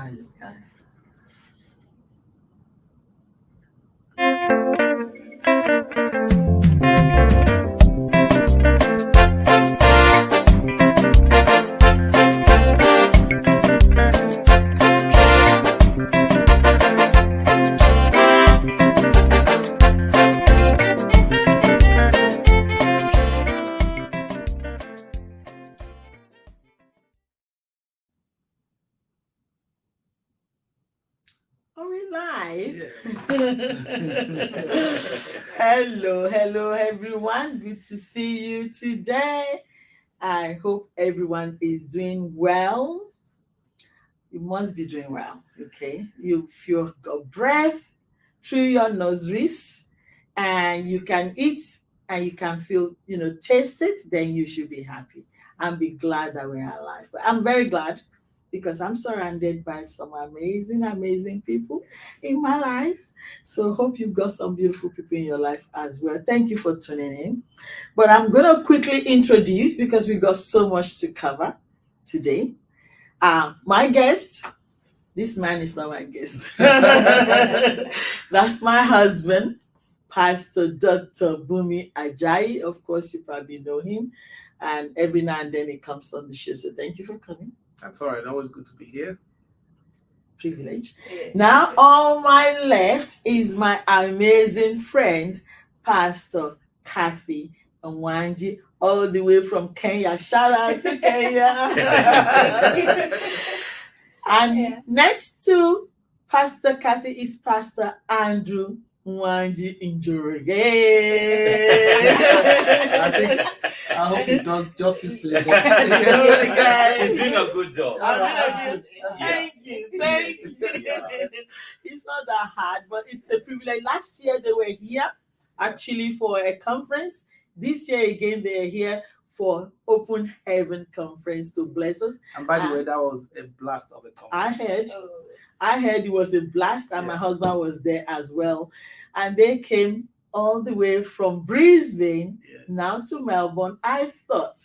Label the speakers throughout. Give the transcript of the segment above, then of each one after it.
Speaker 1: Praise God. Are we live? Hello, everyone. Good to see you today. I hope everyone is doing well. You must be doing well, okay? You feel got breath through your nostrils and you can eat and you can feel, taste it, then you should be happy and be glad that we're alive. But I'm very glad because I'm surrounded by some amazing people in my life. So hope you've got some beautiful people in your life as well. Thank you for tuning in. But I'm going to quickly introduce because we've got so much to cover today. My guest, this man is not my guest. That's my husband, Pastor Dr. Bumi Ajayi. Of course, you probably know him. And every now and then he comes on the show. So thank you for coming.
Speaker 2: That's all right. Always good to be here.
Speaker 1: Privilege. Now, on my left is my amazing friend, Pastor Cathy Mwangi, all the way from Kenya. Shout out to Kenya. And next to Pastor Cathy is Pastor Andrew Mwangi Injuri.
Speaker 2: I hope you does justice to it.
Speaker 3: She's doing a good job.
Speaker 1: Thank you. It's not that hard, but it's a privilege. Last year they were here actually for a conference. This year again they are here for Open Heaven Conference to bless us.
Speaker 2: And by the way, that was a blast of a conference.
Speaker 1: I heard it was a blast, and my husband was there as well. And they came all the way from Brisbane now to Melbourne. I thought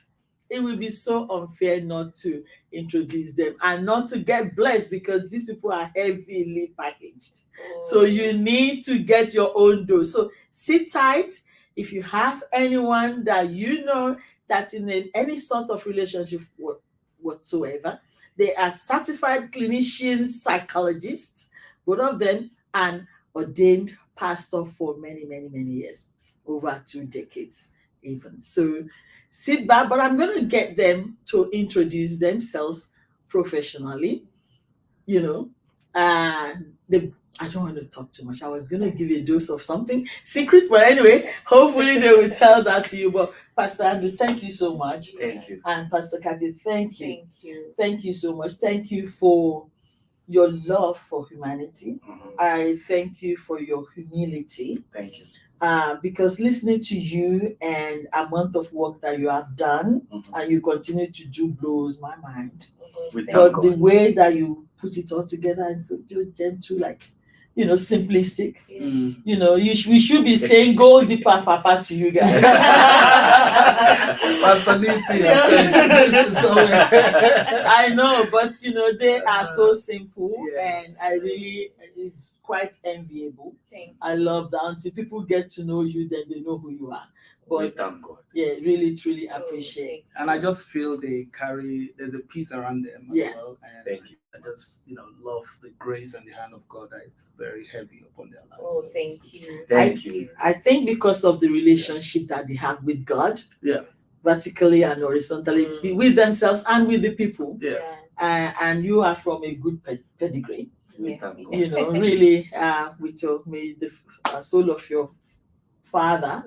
Speaker 1: it would be so unfair not to introduce them and not to get blessed because these people are heavily packaged. So you need to get your own dose. So sit tight. If you have anyone that you know that's in any sort of relationship whatsoever, they are certified clinicians, psychologists, both of them, and ordained pastor for many years, over 2 decades even. So sit back, but I'm going to get them to introduce themselves professionally. I don't want to talk too much. I was going to give you a dose of something secret, but anyway, hopefully they will tell that to you. But Pastor Andrew, thank you so much.
Speaker 3: Thank you.
Speaker 1: And Pastor Cathy, thank you.
Speaker 4: Thank you.
Speaker 1: Thank you so much. Thank you for your love for humanity. I thank you for your humility.
Speaker 3: Thank you.
Speaker 1: Because listening to you and a month of work that you have done and you continue to do blows my mind. But the way that you put it all together and so gentle, like, simplistic. We should be saying go deeper, Papa, to you guys. I know, but they are so simple, and I really, it's quite enviable. I love that until people get to know you, then they know who you are. But
Speaker 3: thank God.
Speaker 1: Really truly appreciate.
Speaker 2: And I just feel there's a peace around them as well. And
Speaker 3: thank you.
Speaker 2: I just love the grace and the hand of God that is very heavy upon their lives.
Speaker 4: Oh, thank you.
Speaker 3: Thank you.
Speaker 1: I think because of the relationship that they have with God, vertically and horizontally, with themselves and with the people. And you are from a good pedigree.
Speaker 3: Thank God.
Speaker 1: Really, may the soul of your father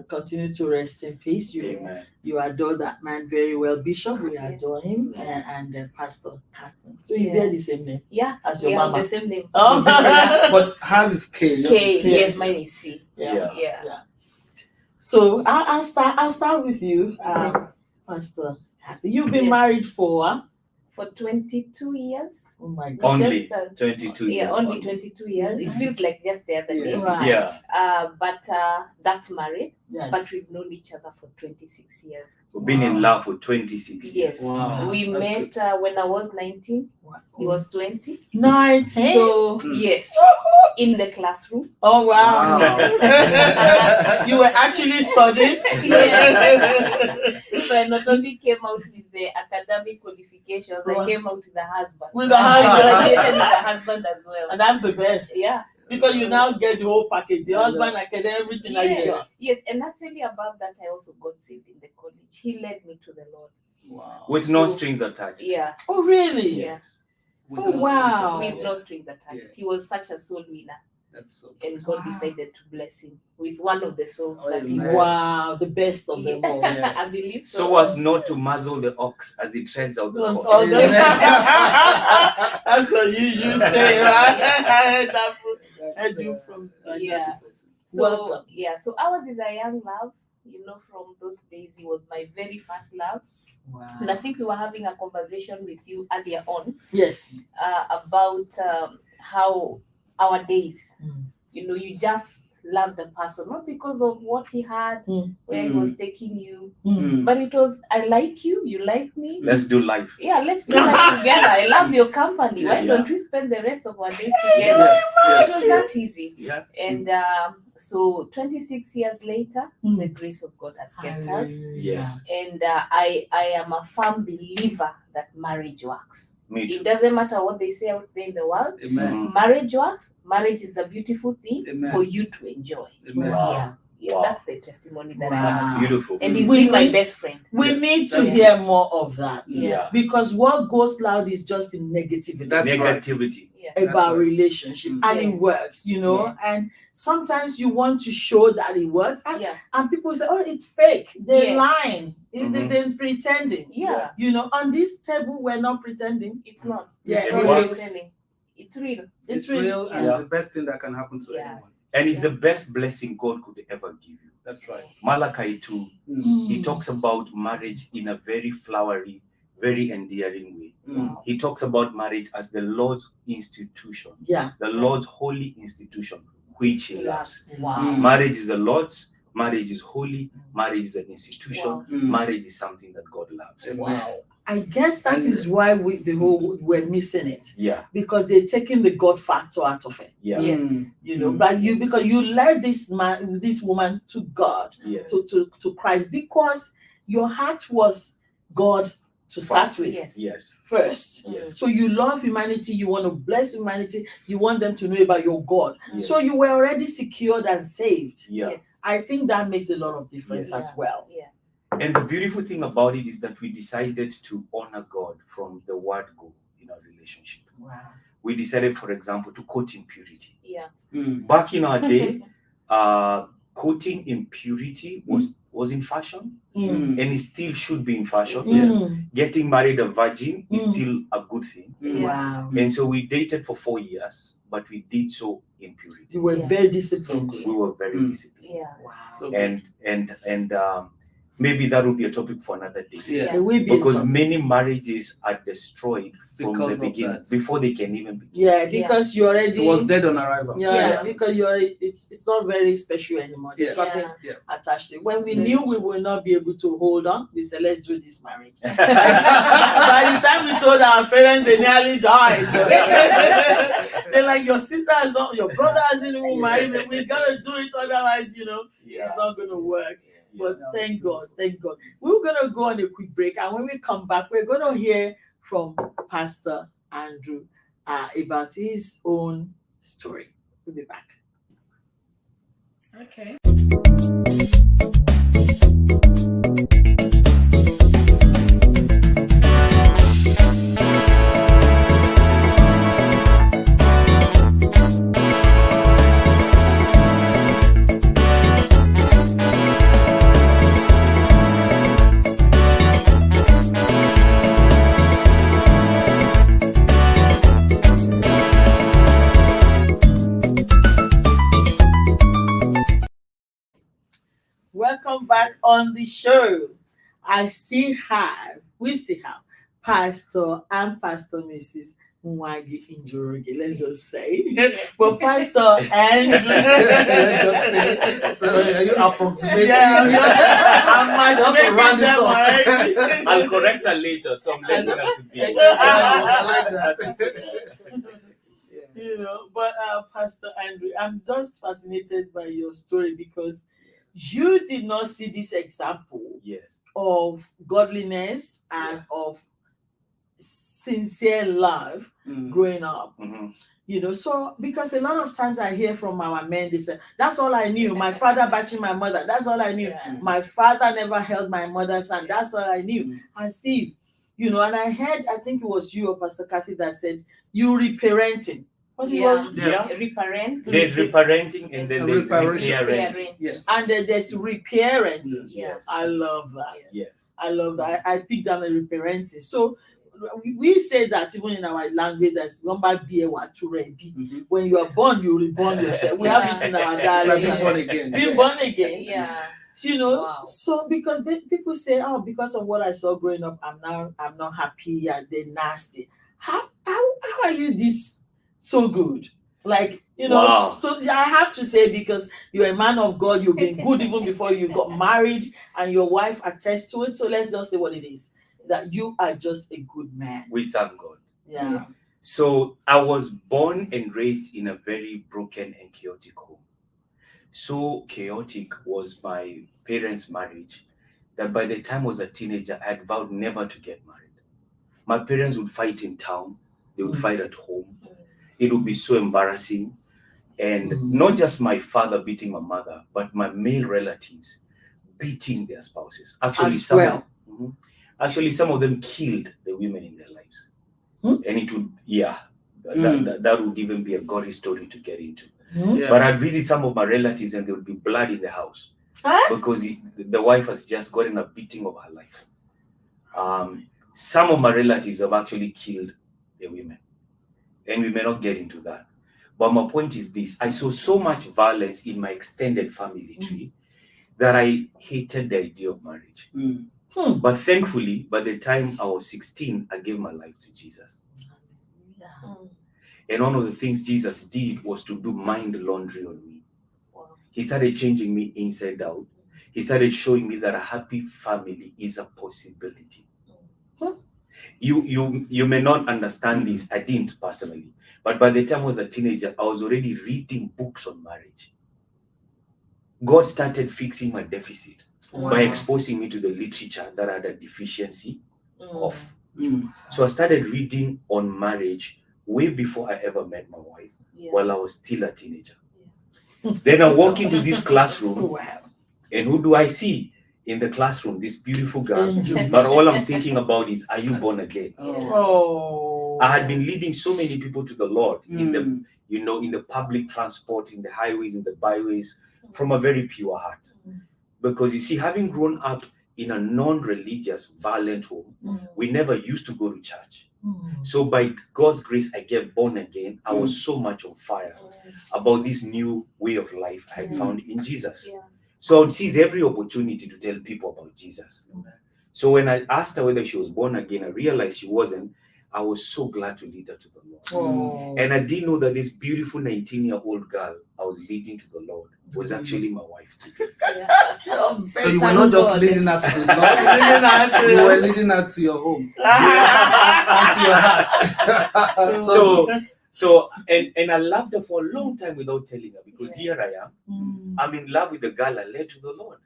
Speaker 1: continue to rest in peace. You adore that man very well, Bishop. We adore him, and Pastor Cathy. So you bear the same name as your mama.
Speaker 4: The same name.
Speaker 2: But hers is K.
Speaker 4: Yes, mine is C.
Speaker 1: Yeah. So I'll start with you, Pastor Cathy. You've been married for
Speaker 4: for 22 years.
Speaker 1: Oh my God.
Speaker 3: Only
Speaker 4: Just,
Speaker 3: 22
Speaker 4: Yeah,
Speaker 3: years.
Speaker 4: only 22 years. It feels like just the other day.
Speaker 1: Right.
Speaker 3: Yeah.
Speaker 4: But that's married.
Speaker 1: Yes.
Speaker 4: But we've known each other for 26 years.
Speaker 3: We've been in
Speaker 1: Wow.
Speaker 3: love for 26 years.
Speaker 4: Yes.
Speaker 2: Wow.
Speaker 4: We
Speaker 2: That's
Speaker 4: met when I was 19. He was 20.
Speaker 1: 19.
Speaker 4: So, yes, in the classroom.
Speaker 1: Oh wow.
Speaker 2: Wow.
Speaker 1: You were actually studying.
Speaker 4: Yeah. So I not only came out with the academic qualifications,
Speaker 1: Wow.
Speaker 4: I came out with a husband.
Speaker 1: With a husband.
Speaker 4: I graduated with a husband as well.
Speaker 1: And that's the best.
Speaker 4: Yeah.
Speaker 1: Because you now get the whole package, the husband, academic, everything that you got.
Speaker 4: Yes, and actually above that, I also got saved in the college. He led me to the Lord.
Speaker 2: Wow.
Speaker 3: With no
Speaker 1: So-
Speaker 3: strings attached.
Speaker 4: Yeah,
Speaker 1: Oh really?
Speaker 4: yeah.
Speaker 1: Oh, wow.
Speaker 4: With no strings attached.
Speaker 2: Yeah.
Speaker 4: He was such a soul winner,
Speaker 2: That's so
Speaker 4: and God
Speaker 1: Wow.
Speaker 4: decided to bless him with one of the souls that he
Speaker 2: Amen.
Speaker 4: won.
Speaker 1: Wow, the best of them all.
Speaker 2: Yeah.
Speaker 4: I believe
Speaker 3: So as not to muzzle the ox as it treads out the
Speaker 1: Don't-
Speaker 3: corn.
Speaker 1: oh, don't- That's what you usually say, right? I heard that from
Speaker 4: Yeah. So
Speaker 1: Welcome.
Speaker 4: yeah, so ours is a young love. You know, from those days, he was my very first love. And I think we were having a conversation with you earlier on
Speaker 1: Yes.
Speaker 4: about how our days,
Speaker 1: Mm.
Speaker 4: you know, you just love the person, not because of what he had,
Speaker 1: Mm.
Speaker 4: where he was taking you,
Speaker 1: Mm.
Speaker 4: but it was, I like you, you like me.
Speaker 3: Let's do life.
Speaker 4: Yeah, let's do that together. I love your company. Why
Speaker 3: Yeah.
Speaker 4: don't we spend the rest of our days together? It was that easy.
Speaker 3: Yeah.
Speaker 4: And so 26 years later,
Speaker 1: Mm.
Speaker 4: the grace of God has kept us.
Speaker 3: Yes.
Speaker 4: And I am a firm believer that marriage works.
Speaker 3: Me
Speaker 4: It
Speaker 3: too.
Speaker 4: doesn't matter what they say out there in the world.
Speaker 2: Amen.
Speaker 3: Mm.
Speaker 4: Marriage works. Marriage is a beautiful thing
Speaker 2: Amen.
Speaker 4: for you to enjoy.
Speaker 2: Amen.
Speaker 1: Wow.
Speaker 4: Yeah,
Speaker 3: Wow.
Speaker 4: that's the testimony that I
Speaker 1: Wow.
Speaker 3: That's
Speaker 4: have.
Speaker 3: beautiful.
Speaker 4: And he's
Speaker 1: We
Speaker 4: been my
Speaker 1: need-
Speaker 4: best friend.
Speaker 1: We
Speaker 2: Yes.
Speaker 1: need to
Speaker 2: That's
Speaker 1: hear more of that.
Speaker 3: Yeah.
Speaker 1: Because what goes loud is just in negativity
Speaker 2: That's right.
Speaker 3: Negativity.
Speaker 4: Yeah.
Speaker 1: about
Speaker 2: right.
Speaker 1: relationship,
Speaker 2: Mm.
Speaker 1: and it
Speaker 4: Yes.
Speaker 1: works, you know.
Speaker 4: Yes.
Speaker 1: And sometimes you want to show that it works, and,
Speaker 4: Yeah.
Speaker 1: and people say, "Oh, it's fake. They're
Speaker 4: Yeah.
Speaker 1: lying.
Speaker 3: Mhm.
Speaker 1: They're pretending."
Speaker 4: Yeah.
Speaker 1: You know, on this table, we're not pretending.
Speaker 4: It's not.
Speaker 1: Yeah,
Speaker 4: It's
Speaker 3: it
Speaker 4: not
Speaker 3: works.
Speaker 4: pretending. It's real.
Speaker 2: It's real and
Speaker 3: Yeah.
Speaker 2: it's the best thing that can happen to
Speaker 4: Yeah.
Speaker 2: anyone.
Speaker 3: And it's the best blessing God could ever give you.
Speaker 2: That's right.
Speaker 3: Malachi 2,
Speaker 2: Mm.
Speaker 3: he talks about marriage in a very flowery, very endearing way.
Speaker 2: Mm.
Speaker 3: He talks about marriage as the Lord's institution,
Speaker 1: Yeah.
Speaker 3: the Lord's holy institution, which he loves.
Speaker 1: Wow.
Speaker 2: Mm.
Speaker 3: Marriage is the Lord's, marriage is holy, marriage is an institution,
Speaker 4: Wow.
Speaker 2: Mm.
Speaker 3: marriage is something that God loves.
Speaker 2: Amen.
Speaker 1: I guess that
Speaker 2: And-
Speaker 1: is why we're missing it,
Speaker 3: Yeah,
Speaker 1: because they're taking the God factor out of it.
Speaker 3: yeah,
Speaker 4: Yes.
Speaker 2: Mm.
Speaker 1: You know,
Speaker 2: Mm.
Speaker 1: but because you led this woman to God,
Speaker 3: yeah.
Speaker 1: to Christ, because your heart was God to start
Speaker 3: First.
Speaker 1: with.
Speaker 4: Yes.
Speaker 3: Yes,
Speaker 1: First.
Speaker 3: yes,
Speaker 1: So you love humanity, you want to bless humanity, you want them to know about your God.
Speaker 3: yes.
Speaker 1: So you were already secured and saved.
Speaker 3: Yeah.
Speaker 4: Yes.
Speaker 1: I think that makes a lot of difference
Speaker 3: Yes.
Speaker 1: as well.
Speaker 4: Yeah.
Speaker 3: And the beautiful thing about it is that we decided to honor God from the word go in our relationship.
Speaker 1: Wow.
Speaker 3: We decided, for example, to quote impurity.
Speaker 4: Yeah.
Speaker 2: Mm.
Speaker 3: Back in our day, quoting impurity was in fashion,
Speaker 1: Mm.
Speaker 3: and it still should be in fashion.
Speaker 1: Mm.
Speaker 3: Getting married a virgin is
Speaker 1: Mm.
Speaker 3: still a good thing.
Speaker 2: Mm.
Speaker 1: Wow.
Speaker 3: And so we dated for 4 years, but we did so in purity.
Speaker 1: You were
Speaker 4: Yeah.
Speaker 1: very disciplined.
Speaker 2: So
Speaker 3: We were very
Speaker 2: Mm.
Speaker 3: disciplined.
Speaker 4: Yeah.
Speaker 1: Wow.
Speaker 2: So
Speaker 3: And maybe that will be a topic for another day.
Speaker 2: yeah.
Speaker 1: It will be a
Speaker 3: Because
Speaker 1: topic.
Speaker 3: many marriages are destroyed from
Speaker 2: Because
Speaker 3: the
Speaker 2: of
Speaker 3: beginning,
Speaker 2: that.
Speaker 3: before they can even begin.
Speaker 1: Yeah, because you already
Speaker 2: It was dead on arrival.
Speaker 1: Yeah,
Speaker 4: Yeah.
Speaker 1: because you already it's not very special anymore. There's
Speaker 2: Yeah.
Speaker 1: nothing
Speaker 4: Yeah.
Speaker 1: attached to it. When we
Speaker 4: Very
Speaker 1: knew we
Speaker 4: true.
Speaker 1: would not be able to hold on, we said, let's do this marriage. By the time we told our parents, they nearly died. They're like, your sister has not, your brother hasn't even married, but we gotta do it, otherwise, you know, it's not gonna work. But
Speaker 2: Yeah,
Speaker 1: thank
Speaker 2: that's
Speaker 1: God, thank God. We're gonna go on a quick break, and when we come back, we're gonna hear from Pastor Andrew about his own story. We'll be back. Okay. Welcome back on the show. We still have Pastor and Pastor Mrs. Mwangi in Jubillee, let's just say. But Pastor Andrew,
Speaker 2: Just say, so are you approximating?
Speaker 1: yeah, I'm matchmaking
Speaker 2: round it
Speaker 1: them
Speaker 2: up.
Speaker 1: already.
Speaker 3: I'll correct her later, so I'm letting her to be.
Speaker 2: I like that.
Speaker 1: You know, but Pastor Andrew, I'm just fascinated by your story because you did not see this example
Speaker 3: Yes.
Speaker 1: of godliness and of sincere love growing up.
Speaker 3: Mhm.
Speaker 1: You know, so because a lot of times I hear from our men, they say, that's all I knew. My father batching my mother, that's all I knew.
Speaker 4: Yeah.
Speaker 1: My father never held my mother's hand, that's all I knew. And see, you know, and I heard, I think it was you or Pastor Cathy that said, you reparenting. What do you want?
Speaker 3: Yeah.
Speaker 4: Reparent.
Speaker 3: There's reparenting and then there's
Speaker 2: Reparenting.
Speaker 3: reparenting.
Speaker 2: Yeah.
Speaker 1: And then there's reparenting.
Speaker 3: Yes.
Speaker 1: I love that.
Speaker 3: Yes.
Speaker 1: I love that. I picked down a reparenting. So we say that even in our language, that's when you are born, you reborn yourself. We have it in our dialect.
Speaker 2: Being born again.
Speaker 1: Being born again.
Speaker 4: Yeah.
Speaker 1: You know,
Speaker 4: Wow.
Speaker 1: so because people say, oh, because of what I saw growing up, I'm not happy and they're nasty. How are you this so good? Like, you know,
Speaker 3: Wow.
Speaker 1: so I have to say, because you're a man of God, you've been good even before you got married, and your wife attests to it. So let's just say what it is, that you are just a good man.
Speaker 3: We thank God.
Speaker 1: Yeah.
Speaker 3: So I was born and raised in a very broken and chaotic home. So chaotic was my parents' marriage that by the time I was a teenager, I had vowed never to get married. My parents would fight in town. They would fight at home. It would be so embarrassing. And not just my father beating my mother, but my male relatives beating their spouses. Actually, some of them killed the women in their lives. And it would, that would even be a gory story to get into. But I'd visit some of my relatives and there would be blood in the house because the wife has just gotten a beating of her life. Some of my relatives have actually killed the women, and we may not get into that. But my point is this: I saw so much violence in my extended family tree that I hated the idea of marriage. But thankfully, by the time I was 16, I gave my life to Jesus. And one of the things Jesus did was to do mind laundry on me. He started changing me inside out. He started showing me that a happy family is a possibility. You may not understand this. I didn't personally. But by the time I was a teenager, I was already reading books on marriage. God started fixing my deficit by exposing me to the literature that I had a deficiency of. So I started reading on marriage way before I ever met my wife, while I was still a teenager. Then I walk into this classroom, and who do I see in the classroom? This beautiful girl. But all I'm thinking about is, are you born again? I had been leading so many people to the Lord in the, in the public transport, in the highways, in the byways, from a very pure heart. Because you see, having grown up in a non-religious, violent home, we never used to go to church. So by God's grace, I get born again. I was so much on fire about this new way of life I had found in Jesus. So I would seize every opportunity to tell people about Jesus. So when I asked her whether she was born again, I realized she wasn't. I was so glad to lead her to the Lord. And I didn't know that this beautiful 19-year-old girl I was leading to the Lord was actually my wife.
Speaker 2: So you were not just leading her to the Lord, you were leading her to your home. And to your heart.
Speaker 3: So I loved her for a long time without telling her, because here I am. I'm in love with the girl I led to the Lord.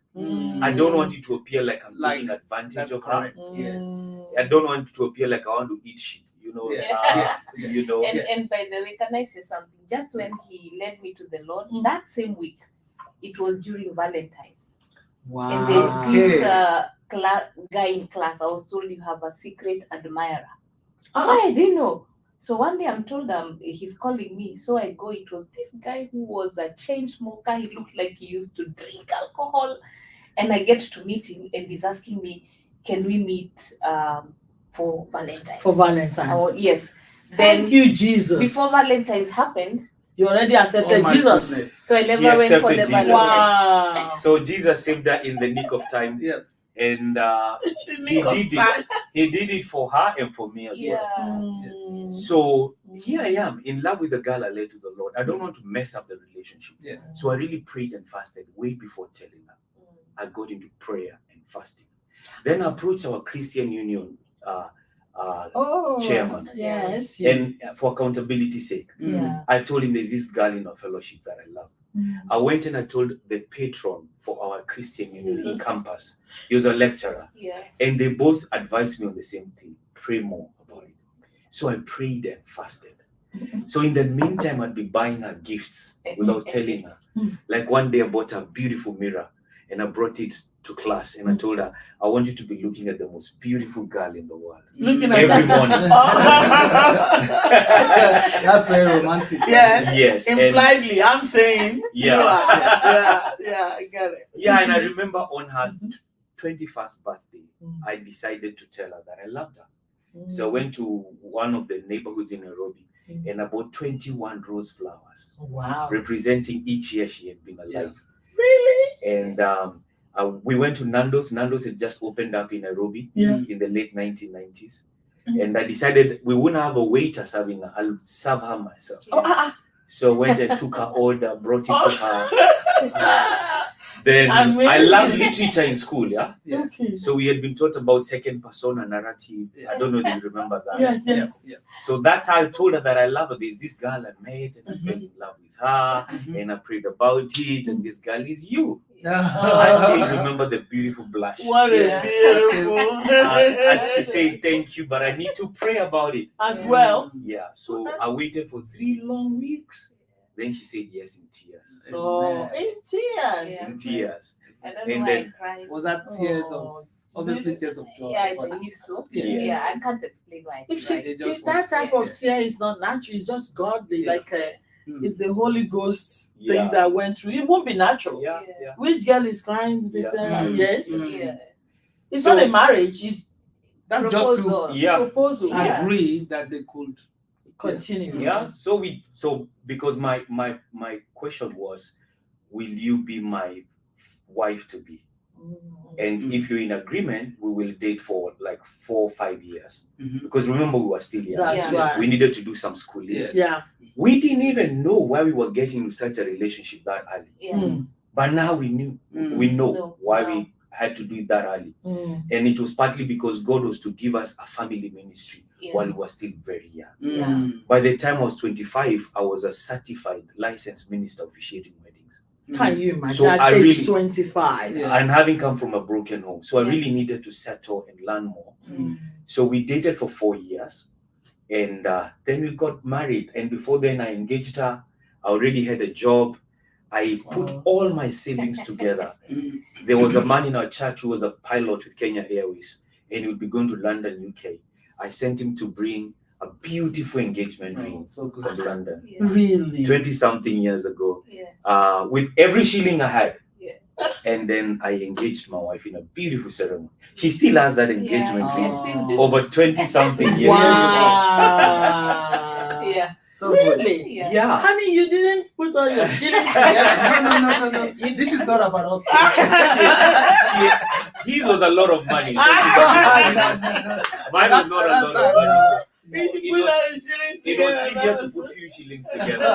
Speaker 3: I don't want it to appear like I'm taking advantage of her.
Speaker 2: Yes.
Speaker 3: I don't want it to appear like I want to eat shit.
Speaker 4: And by the way, can I say something? Just when he led me to the Lord, that same week, it was during Valentine's. And there's this guy in class. I was told you have a secret admirer. So I didn't know. So one day I'm told he's calling me. So I go. It was this guy who was a chain smoker. He looked like he used to drink alcohol. And I get to meet him, and he's asking me, can we meet for Valentine's?
Speaker 1: For Valentine's.
Speaker 4: Yes.
Speaker 1: Thank you, Jesus.
Speaker 4: Before Valentine's happened,
Speaker 1: you already accepted Jesus.
Speaker 2: Goodness.
Speaker 4: So I never went for the
Speaker 3: Jesus.
Speaker 4: Valentine's.
Speaker 1: Wow.
Speaker 3: So Jesus saved her in the nick of time. And he did it for her and for me as well.
Speaker 2: Yes.
Speaker 3: So here I am, in love with the girl I led to the Lord. I don't want to mess up the relationship.
Speaker 2: Yeah.
Speaker 3: So I really prayed and fasted way before telling her. I got into prayer and fasting. Then I approached our Christian Union chairman.
Speaker 1: Yes.
Speaker 3: And for accountability's sake, I told him there's this girl in our fellowship that I love. I went and I told the patron for our Christian Union in campus. He was a lecturer. And they both advised me on the same thing. Pray more about it. So I prayed and fasted. So in the meantime, I'd be buying her gifts without telling her. Like one day I bought a beautiful mirror and I brought it to class and I told her, I want you to be looking at the most beautiful girl in the world.
Speaker 1: Looking at
Speaker 3: every morning.
Speaker 2: That's very romantic.
Speaker 1: Yeah.
Speaker 3: Yes.
Speaker 1: Impliedly, I'm saying.
Speaker 3: Yeah.
Speaker 1: I get it.
Speaker 3: Yeah, and I remember on her 21st birthday, I decided to tell her that I loved her. So I went to one of the neighborhoods in Nairobi and I bought 21 rose flowers.
Speaker 1: Wow.
Speaker 3: Representing each year she had been alive.
Speaker 1: Really?
Speaker 3: And we went to Nando's. Nando's had just opened up in Nairobi in the late 1990s. And I decided we wouldn't have a waiter serving her. I'll serve her myself. So I went and took her order, brought it to her. Then
Speaker 1: Amazing.
Speaker 3: I loved literature in school,
Speaker 1: Okay.
Speaker 3: So we had been taught about second persona narrative. I don't know if you remember that.
Speaker 1: Yes.
Speaker 3: So that's how I told her that I love her. There's this girl I met and I fell in love with her and I prayed about it and this girl is you. I still remember the beautiful blush.
Speaker 1: What a beautiful.
Speaker 3: As she said, thank you, but I need to pray about it.
Speaker 1: As well.
Speaker 3: Yeah, so I waited for 3 long weeks. Then she said yes in tears.
Speaker 1: Oh, in tears.
Speaker 3: In tears.
Speaker 4: I don't
Speaker 3: And
Speaker 4: know why I
Speaker 3: then-
Speaker 4: cried.
Speaker 2: Was that tears of obviously tears of joy?
Speaker 4: Yeah, I believe so.
Speaker 3: Yeah.
Speaker 4: I can't explain why.
Speaker 1: If
Speaker 2: just
Speaker 1: that
Speaker 2: was-
Speaker 1: type of tear is not natural, it's just godly.
Speaker 2: Yeah.
Speaker 1: Like it's the Holy Ghost
Speaker 3: Yeah.
Speaker 1: thing that went through. It won't be natural.
Speaker 3: Yeah.
Speaker 1: Which girl is crying? They say, yes.
Speaker 4: Yeah.
Speaker 1: It's
Speaker 3: So-
Speaker 1: not a marriage. It's
Speaker 2: That's just to
Speaker 4: Proposal.
Speaker 1: proposal.
Speaker 4: Yeah.
Speaker 2: agree that they could.
Speaker 1: Continue.
Speaker 3: Yeah. So because my question was, will you be my wife to be? And if you're in agreement, we will date for like 4 or 5 years. Because remember, we were still young.
Speaker 1: That's
Speaker 4: Yeah.
Speaker 1: right.
Speaker 3: We needed to do some schooling.
Speaker 1: Yeah.
Speaker 3: We didn't even know why we were getting into such a relationship that early.
Speaker 4: Yeah.
Speaker 3: But now we knew. We know why we had to do it that early. And it was partly because God was to give us a family ministry while we were still very young. By the time I was 25, I was a certified licensed minister officiating weddings.
Speaker 1: Can you imagine
Speaker 3: So
Speaker 1: at
Speaker 3: I
Speaker 1: age
Speaker 3: really-
Speaker 1: 25?
Speaker 2: Yeah.
Speaker 3: And having come from a broken home. So I
Speaker 4: Yeah.
Speaker 3: really needed to settle and learn more. So we dated for 4 years. And then we got married. And before then, I engaged her. I already had a job. I put all my savings together. There was a man in our church who was a pilot with Kenya Airways. And he would be going to London, UK. I sent him to bring a beautiful engagement ring
Speaker 2: So good.
Speaker 3: from London.
Speaker 1: Really?
Speaker 3: 20-something years ago.
Speaker 4: Yeah.
Speaker 3: With every shilling I had.
Speaker 4: Yeah.
Speaker 3: And then I engaged my wife in a beautiful ceremony. She still has that engagement
Speaker 4: Yeah.
Speaker 3: ring
Speaker 4: I still do.
Speaker 3: over 20-something years.
Speaker 1: Wow.
Speaker 4: Yeah.
Speaker 2: So good.
Speaker 1: Really?
Speaker 4: Yeah.
Speaker 3: Yeah.
Speaker 1: Honey, you didn't put all your shillings together.
Speaker 2: No. This is not about us.
Speaker 3: His was a lot of money. So mine was not a lot of money. So
Speaker 1: He put all his shillings
Speaker 3: it
Speaker 1: together.
Speaker 3: was easier to put few shillings together.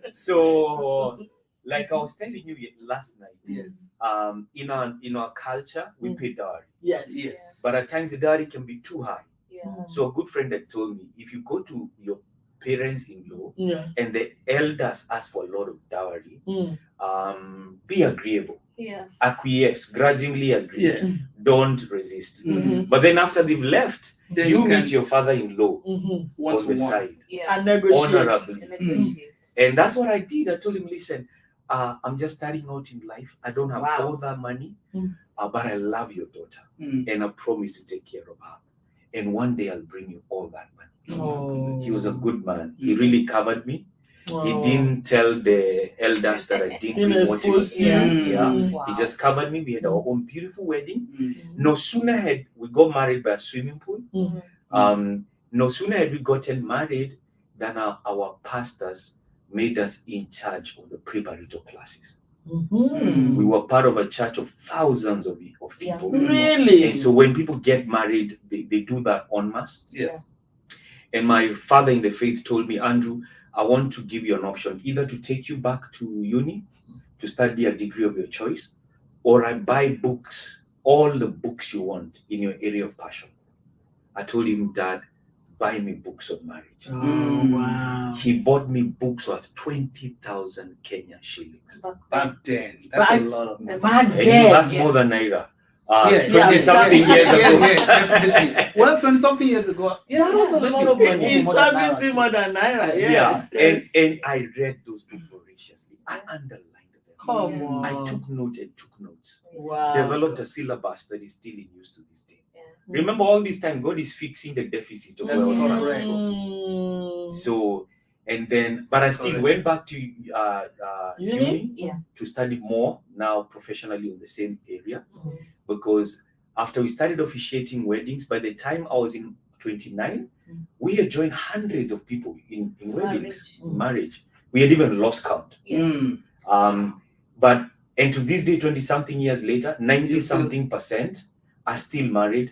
Speaker 3: So, like I was telling you last night,
Speaker 2: Yes.
Speaker 3: in our culture, we pay dowry.
Speaker 1: Yes.
Speaker 2: Yes.
Speaker 3: But at times the dowry can be too high.
Speaker 4: Yeah.
Speaker 3: So a good friend had told me, if you go to your parents-in-law
Speaker 1: Yeah.
Speaker 3: and the elders ask for a lot of dowry,
Speaker 1: Mm.
Speaker 3: be agreeable.
Speaker 4: Yeah.
Speaker 3: Acquiesce, grudgingly agree.
Speaker 2: Yeah.
Speaker 3: Don't resist.
Speaker 1: Mhm.
Speaker 3: But then after they've left,
Speaker 2: Then
Speaker 3: you
Speaker 2: can
Speaker 3: meet your father-in-law
Speaker 2: one
Speaker 3: on
Speaker 2: to
Speaker 3: the
Speaker 2: one.
Speaker 3: side,
Speaker 4: Yeah.
Speaker 1: And negotiate.
Speaker 3: honorably.
Speaker 4: And negotiate.
Speaker 3: And that's what I did. I told him, listen, I'm just starting out in life. I don't have
Speaker 1: Wow.
Speaker 3: all that money,
Speaker 1: Mm.
Speaker 3: but I love your daughter. And I promise to take care of her. And one day I'll bring you all that money.
Speaker 1: Oh.
Speaker 3: He was a good man. He really covered me.
Speaker 1: Oh.
Speaker 3: He didn't tell the elders that I didn't
Speaker 1: Didn't
Speaker 3: bring what he was
Speaker 1: expose you.
Speaker 3: doing. Yeah.
Speaker 1: Mm.
Speaker 4: Wow.
Speaker 3: He just covered me. We had our own beautiful wedding.
Speaker 2: Mm.
Speaker 3: No sooner had we got married by a swimming pool. No sooner had we gotten married than our pastors made us in charge of the premarital classes. We were part of a church of thousands of people.
Speaker 1: Really?
Speaker 3: And so when people get married, they do that en masse.
Speaker 2: Yeah.
Speaker 3: And my father in the faith told me, Andrew, I want to give you an option, either to take you back to uni to study a degree of your choice, or I buy books, all the books you want in your area of passion. I told him, Dad, buy me books on marriage.
Speaker 1: Oh, wow.
Speaker 3: He bought me books worth 20,000 Kenya shillings.
Speaker 2: Back then, that's a lot of money.
Speaker 1: Back
Speaker 3: And
Speaker 1: then,
Speaker 3: that's more than Naira.
Speaker 2: 20-something
Speaker 3: years ago.
Speaker 2: Definitely. Well, 20-something years ago, that was a lot of money.
Speaker 1: It's probably still more than Naira. Yes.
Speaker 3: And I read those books voraciously. I underlined them.
Speaker 1: Come on.
Speaker 3: I took notes.
Speaker 1: Wow.
Speaker 3: Developed a syllabus that is still in use to this day. Remember, all this time, God is fixing the deficit of where I was coming from. So, and then, but I still went back to uni to study more, now professionally in the same area, because after we started officiating weddings, by the time I was in 29, we had joined hundreds of people in weddings, marriage. We had even lost count. But, and to this day, 20-something years later, 90-something% are still married.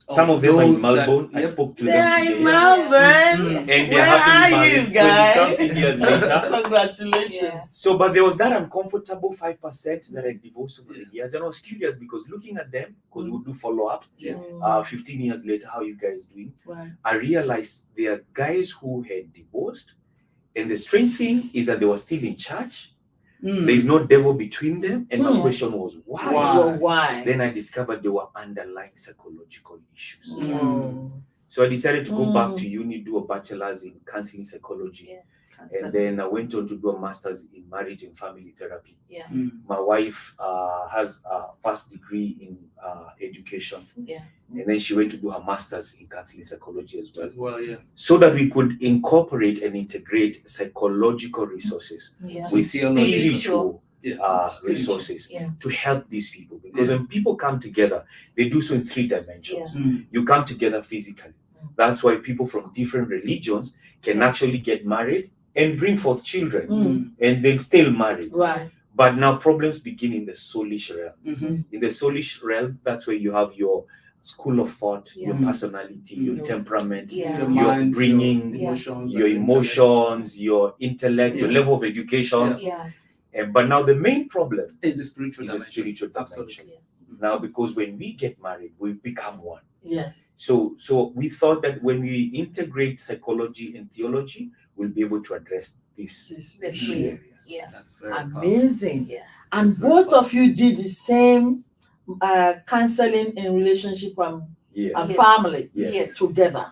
Speaker 3: Some of them are in Melbourne. I spoke to them today.
Speaker 1: In Melbourne.
Speaker 3: And they're happily married 20-something years later.
Speaker 1: Congratulations.
Speaker 3: So, but there was that uncomfortable 5% that I divorced over the years. And I was curious because looking at them, because we'll do follow-up, 15 years later, how you guys doing? I realized there are guys who had divorced. And the strange thing is that they were still in church. There's no devil between them. And my question was, why? Then I discovered there were underlying psychological issues. So I decided to go back to uni, do a bachelor's in counseling psychology. And then I went on to do a master's in marriage and family therapy. My wife has a first degree in education. And then she went to do her master's in counseling psychology as well. So that we could incorporate and integrate psychological resources with spiritual resources to help these people. Because when people come together, they do so in 3 dimensions. You come together physically. That's why people from different religions can actually get married and bring forth children, and they'll still married. But now problems begin in the soulish realm. In the soulish realm, that's where you have your school of thought, your personality, your temperament, your upbringing, your emotions, your intellect, your level of education. But now the main problem
Speaker 2: is the spiritual
Speaker 3: dimension. Now, because when we get married, we become one.
Speaker 1: Yes.
Speaker 3: So we thought that when we integrate psychology and theology, we'll be able to address these areas.
Speaker 2: That's very
Speaker 1: amazing. And both of you did the same counseling in relationship and family together.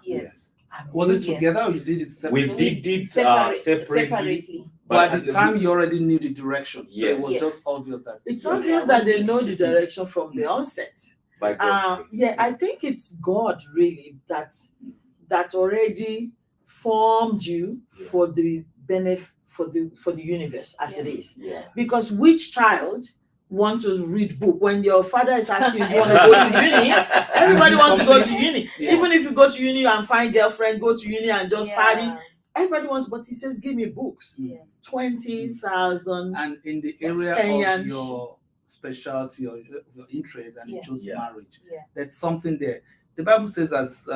Speaker 2: Was it together or you did it separately?
Speaker 3: We did it separately.
Speaker 2: But at the time you already knew the direction. So it was just obvious that
Speaker 1: it's obvious that they know the direction from the onset. I think it's God really that already formed you for the benefit for the universe as it is. Because which child want to read book when your father is asking you want to go to uni? Everybody wants to go to uni. Even if you go to uni and find girlfriend, go to uni and just party. Everybody wants, but he says, give me books. 20,000.
Speaker 2: And in the area Kenyan of your specialty or your interest, and you chose marriage. That's something there. The Bible says, as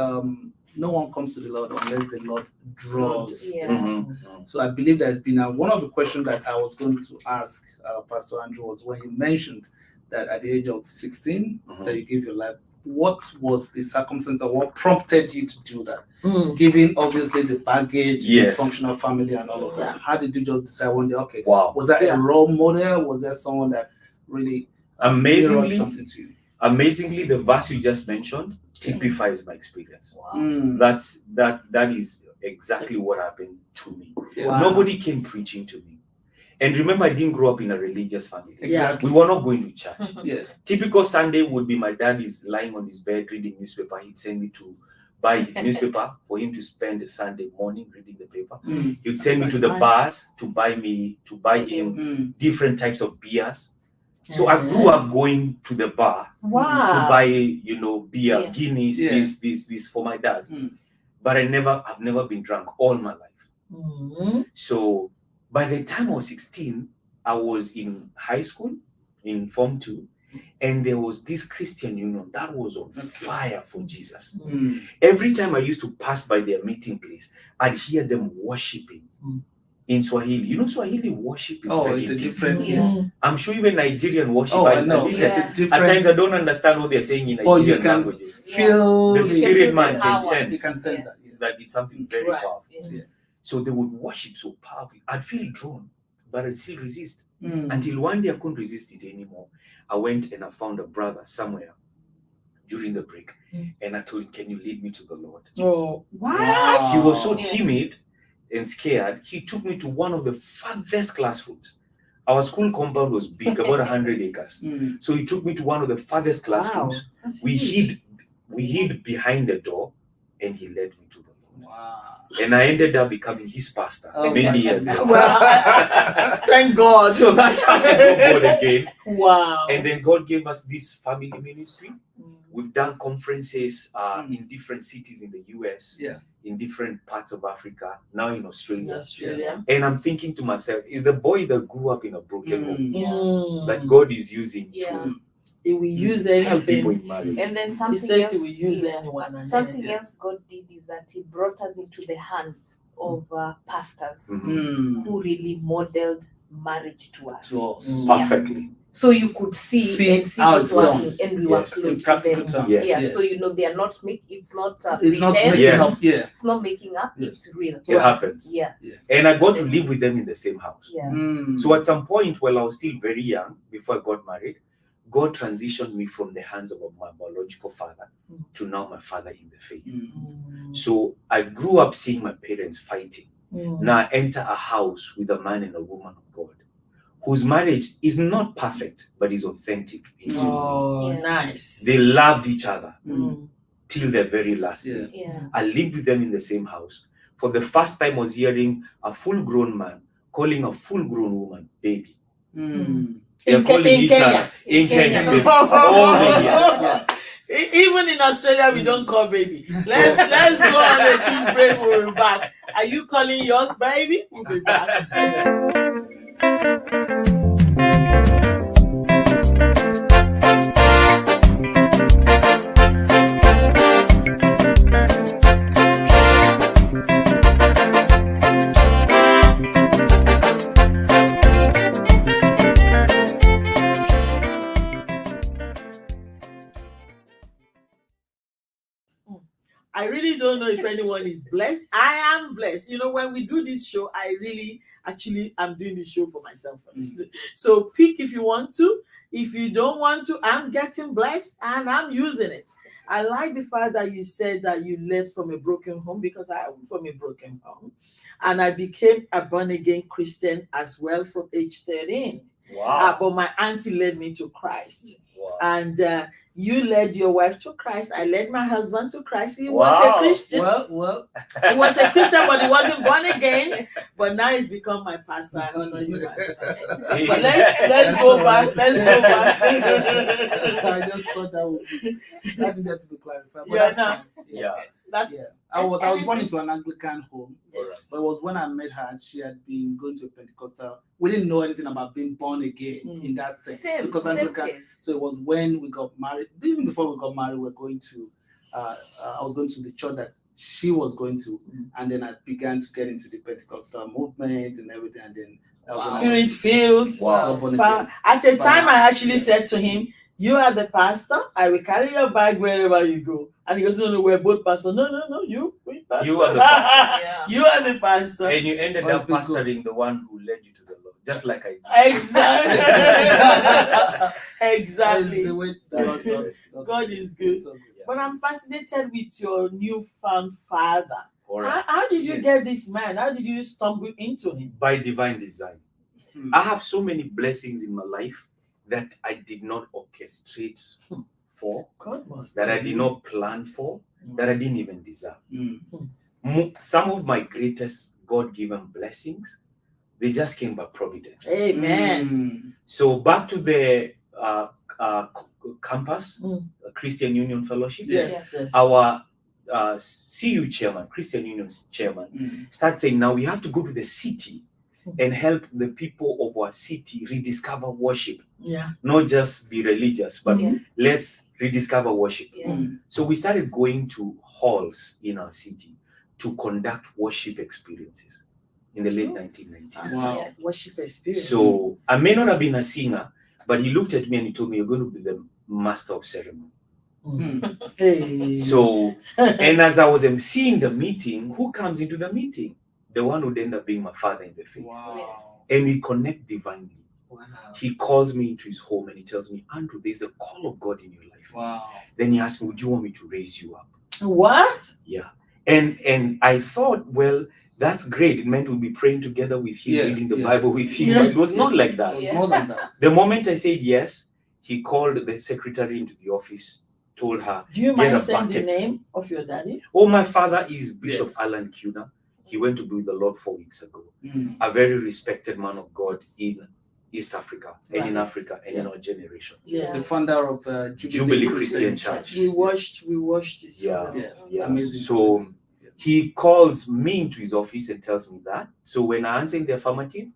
Speaker 2: no one comes to the Lord unless the Lord draws. So I believe there's been one of the questions that I was going to ask Pastor Andrew was when he mentioned that at the age of 16 that you gave your life. What was the circumstance or what prompted you to do that? Given obviously the baggage, dysfunctional family and all of that. How did you just decide one day, okay, was that a role model? Was there someone that really mirrored something to you?
Speaker 3: Amazingly, the verse you just mentioned typifies my experience. That is exactly what happened to me. Nobody came preaching to me. And remember, I didn't grow up in a religious family. We were not going to church. Typical Sunday would be my dad is lying on his bed reading newspaper. He'd send me to buy his newspaper for him to spend the Sunday morning reading the paper. He'd send me to the bars to buy him different types of beers. So I grew up going to the bar to buy, beer, Guinness, this for my dad. But I've never been drunk all my life. So by the time I was 16, I was in high school, in Form 2, and there was this Christian union that was on fire for Jesus. Every time I used to pass by their meeting place, I'd hear them worshiping in Swahili. You know, Swahili worship is very
Speaker 2: it's a
Speaker 3: deep.
Speaker 2: different.
Speaker 3: I'm sure even Nigerian worship.
Speaker 2: I know.
Speaker 3: At times I don't understand what they're saying in Nigerian languages.
Speaker 2: Feel
Speaker 3: the spirit man can
Speaker 2: sense.
Speaker 3: sense,
Speaker 2: You can sense
Speaker 3: that it's something very powerful. So they would worship so powerfully. I'd feel drawn, but I'd still resist. Until one day I couldn't resist it anymore. I went and I found a brother somewhere during the break, and I told him, "Can you lead me to the Lord?"
Speaker 1: Oh, what?
Speaker 3: Wow. He was so timid and scared. He took me to one of the farthest classrooms. Our school compound was big, about 100 acres. So he took me to one of the farthest classrooms. We hid behind the door, and he led me to the Lord.
Speaker 2: Wow.
Speaker 3: And I ended up becoming his pastor many years ago.
Speaker 1: Well, thank God.
Speaker 3: So that's how I got born again.
Speaker 1: Wow.
Speaker 3: And then God gave us this family ministry. We've done conferences in different cities in the US, in different parts of Africa, now in Australia. And I'm thinking to myself, is the boy that grew up in a broken home that God is using to
Speaker 1: He will use
Speaker 3: help people
Speaker 1: anything.
Speaker 3: in marriage?
Speaker 4: And then
Speaker 1: He
Speaker 4: something
Speaker 1: says
Speaker 4: else,
Speaker 1: he will use anyone. And
Speaker 4: something
Speaker 1: anything.
Speaker 4: else God did is that He brought us into the hands of pastors
Speaker 3: Mhm.
Speaker 4: who really modeled marriage to us.
Speaker 3: Perfectly.
Speaker 4: So you could see
Speaker 2: how
Speaker 4: it
Speaker 2: it's
Speaker 4: working,
Speaker 2: done.
Speaker 4: and we were close to them.
Speaker 3: Yes.
Speaker 4: So you know they are not it's not
Speaker 2: It's not
Speaker 4: pretend.
Speaker 2: making up.
Speaker 4: It's not making up. It's real.
Speaker 3: It happens. And I got to live with them in the same house. So at some point, while I was still very young, before I got married, God transitioned me from the hands of my biological father to now my father in the faith. So I grew up seeing my parents fighting. Now I enter a house with a man and a woman of God, whose marriage is not perfect, but is authentic.
Speaker 1: Nice.
Speaker 3: They loved each other till their very last day. I lived with them in the same house. For the first time, I was hearing a full-grown man calling a full-grown woman baby. They're calling each other in Kenya baby. All the years.
Speaker 1: Even in Australia, we don't call baby. Let's go on a quick break. We'll be back. Are you calling yours baby? We'll be back. I really don't know if anyone is blessed. I am blessed. You know, when we do this show, I really, actually, I'm doing this show for myself first. So pick if you want to. If you don't want to, I'm getting blessed and I'm using it. I like the fact that you said that you left from a broken home, because I am from a broken home. And I became a born-again Christian as well from age 13.
Speaker 3: Wow.
Speaker 1: But my auntie led me to Christ.
Speaker 3: Wow.
Speaker 1: And you led your wife to Christ. I led my husband to Christ. He was a Christian.
Speaker 2: Well.
Speaker 1: He was a Christian, but he wasn't born again. But now he's become my pastor. I honor you. But let's go back. Let's go back.
Speaker 2: I just thought that needed to be clarified. But I was born into an Anglican home.
Speaker 1: Yes.
Speaker 2: But it was when I met her, she had been going to a Pentecostal. We didn't know anything about being born again in that sense. Because Anglican. So it was when we got married. Even before we got married, we were going to. I was going to the church that she was going to, and then I began to get into the Pentecostal movement and everything. And then
Speaker 1: Spirit filled. But at a time, I actually said to him, "You are the pastor. I will carry your bag wherever you go." And he goes, "No, we're both pastors." No, you pastor.
Speaker 3: You are the pastor.
Speaker 1: You are the pastor.
Speaker 3: And you ended up pastoring the one who led you to the Lord, just like I did.
Speaker 1: Exactly.
Speaker 2: The way
Speaker 1: God is good.
Speaker 2: So good.
Speaker 1: But I'm fascinated with your newfound father.
Speaker 3: Right.
Speaker 1: How did you get this man? How did you stumble into him?
Speaker 3: By divine design. I have so many blessings in my life that I did not orchestrate for, that I did not plan for, that I didn't even deserve. Some of my greatest God-given blessings, they just came by providence.
Speaker 1: Amen.
Speaker 3: So back to the campus, Christian Union Fellowship.
Speaker 1: Yes.
Speaker 3: Our CU chairman, Christian Union's chairman, started saying, now we have to go to the city and help the people of our city rediscover worship.
Speaker 1: Yeah.
Speaker 3: Not just be religious, but let's rediscover worship.
Speaker 4: Yeah.
Speaker 3: So we started going to halls in our city to conduct worship experiences in the late 1990s.
Speaker 1: Wow. Worship experience.
Speaker 3: So I may not have been a singer, but he looked at me and he told me, you're going to be the master of ceremony.
Speaker 1: Hey.
Speaker 3: So, and as I was emceeing the meeting, who comes into the meeting? The one who ended up being my father in the faith.
Speaker 2: Wow.
Speaker 3: And we connect divinely.
Speaker 1: Wow.
Speaker 3: He calls me into his home and he tells me, Andrew, there's the call of God in your life.
Speaker 2: Wow.
Speaker 3: Then he asked me, would you want me to raise you up?
Speaker 1: What?
Speaker 3: Yeah. And I thought, well, that's great. It meant we'd be praying together with him, reading the Bible with him. But it was not like that.
Speaker 2: It was more than that.
Speaker 3: The moment I said yes, he called the secretary into the office, told her,
Speaker 1: do you mind saying the name of your daddy?
Speaker 3: Oh, my father is Bishop Alan Kuna. He went to be with the Lord 4 weeks ago. A very respected man of God in East Africa and in Africa and in our generation.
Speaker 1: Yes.
Speaker 2: The founder of
Speaker 3: Jubillee Christian Church.
Speaker 1: We watched his
Speaker 3: Amazing. So he calls me into his office and tells me that. So when I answer in the affirmative,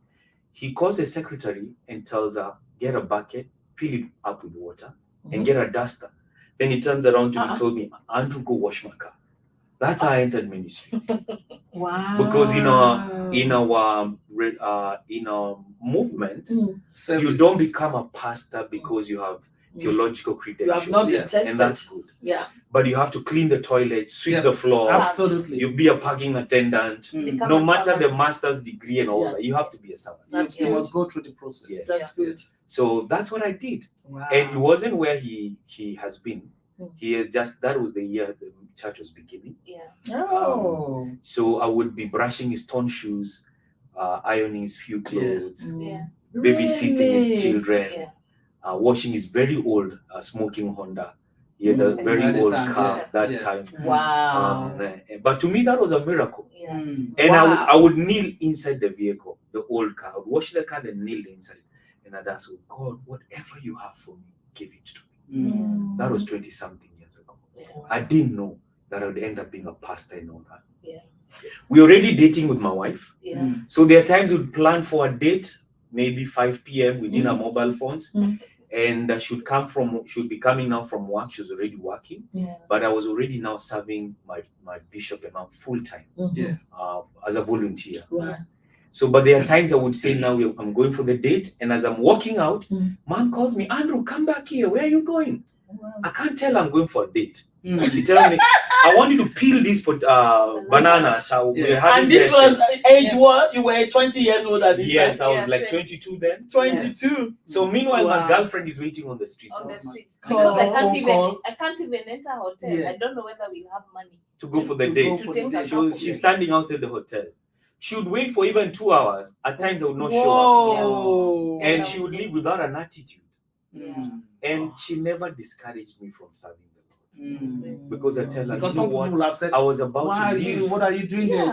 Speaker 3: he calls the secretary and tells her, get a bucket, fill it up with water, and get a duster. Then he turns around to me and told me, Andrew, go wash my car. That's how I entered ministry.
Speaker 1: Wow.
Speaker 3: Because in our movement, you don't become a pastor because you have theological credentials.
Speaker 1: You have not been tested.
Speaker 3: And that's good.
Speaker 1: Yeah.
Speaker 3: But you have to clean the toilet, sweep the floor.
Speaker 2: Absolutely.
Speaker 3: You be a parking attendant. No matter the master's degree and all that, you have to be a servant.
Speaker 2: You must go through the process.
Speaker 3: Yes.
Speaker 1: That's good.
Speaker 3: So that's what I did.
Speaker 1: Wow.
Speaker 3: And he wasn't where he has been. He had just, that was the year the church was beginning. So I would be brushing his torn shoes, ironing his few clothes, babysitting his children, washing his very old smoking Honda. He had a very old car that time.
Speaker 1: Wow.
Speaker 3: But to me, that was a miracle. And I would kneel inside the vehicle, the old car. I would wash the car, then kneel inside. And I'd ask, God, whatever you have for me, give it to me. That was 20-something years ago. I didn't know that I would end up being a pastor and all that. We're already dating with my wife. So there are times we'd plan for a date, maybe 5 p.m. within our mobile phones. And she'd be coming now from work. She was already working. But I was already now serving my bishop and I'm full-time as a volunteer. So, but there are times I would say, now I'm going for the date. And as I'm walking out, mom calls me, Andrew, come back here. Where are you going? I can't tell I'm going for a date. She tells me, I want you to peel this banana.
Speaker 1: And this was age what? You were 20 years old at this time?
Speaker 3: Yes, I was like 22 then.
Speaker 1: 22.
Speaker 3: So meanwhile, my girlfriend is waiting on the streets.
Speaker 4: Because I can't even enter a hotel. I don't know whether we'll have money
Speaker 3: to go for the date. She's standing outside the hotel. She would wait for even 2 hours. At times I would not show up. And she would leave without an attitude. And she never discouraged me from serving the Lord. Because I tell her,
Speaker 2: because some people have said,
Speaker 3: I was about to leave.
Speaker 2: What are you doing there?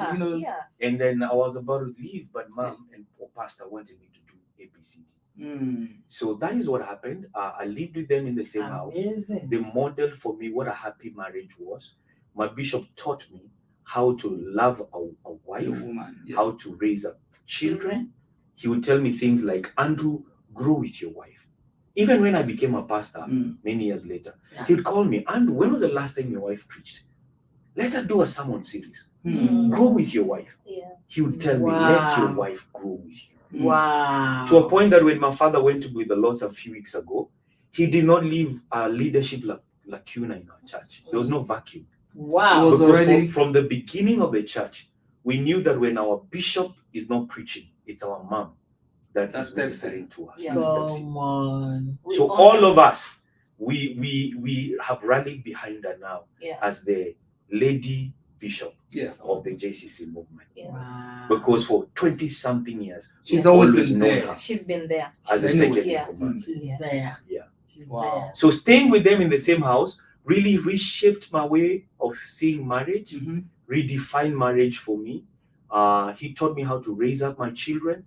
Speaker 3: And then I was about to leave, but mom and pastor wanted me to do ABCD. So that is what happened. I lived with them in the same house. They modeled for me what a happy marriage was. My bishop taught me how to love a wife, how to raise up children. He would tell me things like, Andrew, grow with your wife. Even when I became a pastor many years later, he would call me, Andrew, when was the last time your wife preached? Let her do a sermon series. Grow with your wife. He would tell me, let your wife grow with you.
Speaker 1: Wow.
Speaker 3: To a point that when my father went to be with the Lord a few weeks ago, he did not leave a leadership lacuna in our church. There was no vacuum.
Speaker 1: Wow.
Speaker 3: Because from the beginning of the church, we knew that when our bishop is not preaching, it's our mom that is ministering to us.
Speaker 1: Come on.
Speaker 3: So all of us, we have rallied behind her now as the lady bishop of the JCC movement.
Speaker 1: Wow.
Speaker 3: Because for 20-something years,
Speaker 2: she's always been there.
Speaker 3: Her
Speaker 4: she's been there.
Speaker 3: As a second in command.
Speaker 1: She's there. She's there.
Speaker 3: So staying with them in the same house really reshaped my way of seeing marriage, redefined marriage for me. He taught me how to raise up my children.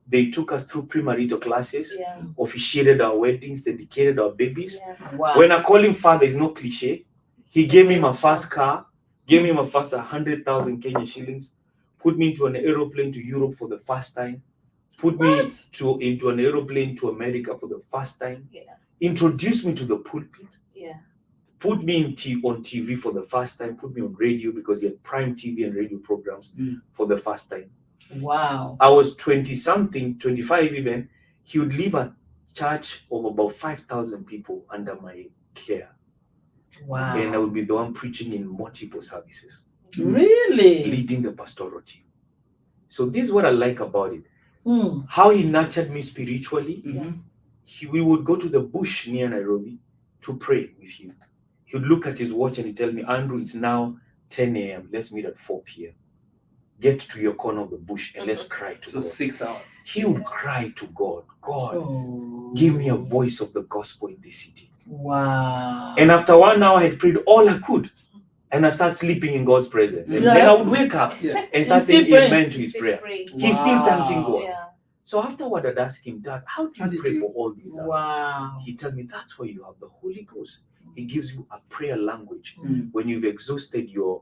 Speaker 3: They took us through premarital classes, officiated our weddings, dedicated our babies.
Speaker 1: Wow.
Speaker 3: When I call him father, it's no cliche. He gave me my first car, gave me my first 100,000 Kenyan shillings, put me into an aeroplane to Europe for the first time, put me into an aeroplane to America for the first time, introduced me to the pulpit, put me on TV for the first time, put me on radio because he had prime TV and radio programs for the first time.
Speaker 1: Wow.
Speaker 3: I was 20-something, 25 even. He would leave a church of about 5,000 people under my care.
Speaker 1: Wow.
Speaker 3: And I would be the one preaching in multiple services.
Speaker 1: Really?
Speaker 3: Leading the pastoral team. So this is what I like about it. How he nurtured me spiritually. We would go to the bush near Nairobi to pray with him. He would look at his watch and he'd tell me, Andrew, it's now 10 a.m. Let's meet at 4 p.m. Get to your corner of the bush and let's cry to God.
Speaker 2: 6 hours.
Speaker 3: He would cry to God. God, give me a voice of the gospel in this city.
Speaker 1: Wow.
Speaker 3: And after 1 hour, I had prayed all I could. And I started sleeping in God's presence. And then I would wake up and start saying amen to his prayer. He's still thanking God. So afterward, I'd ask him, Dad, how do you pray for all these hours?
Speaker 1: Wow.
Speaker 3: He told me, that's why you have the Holy Ghost. He gives you a prayer language. When you've exhausted your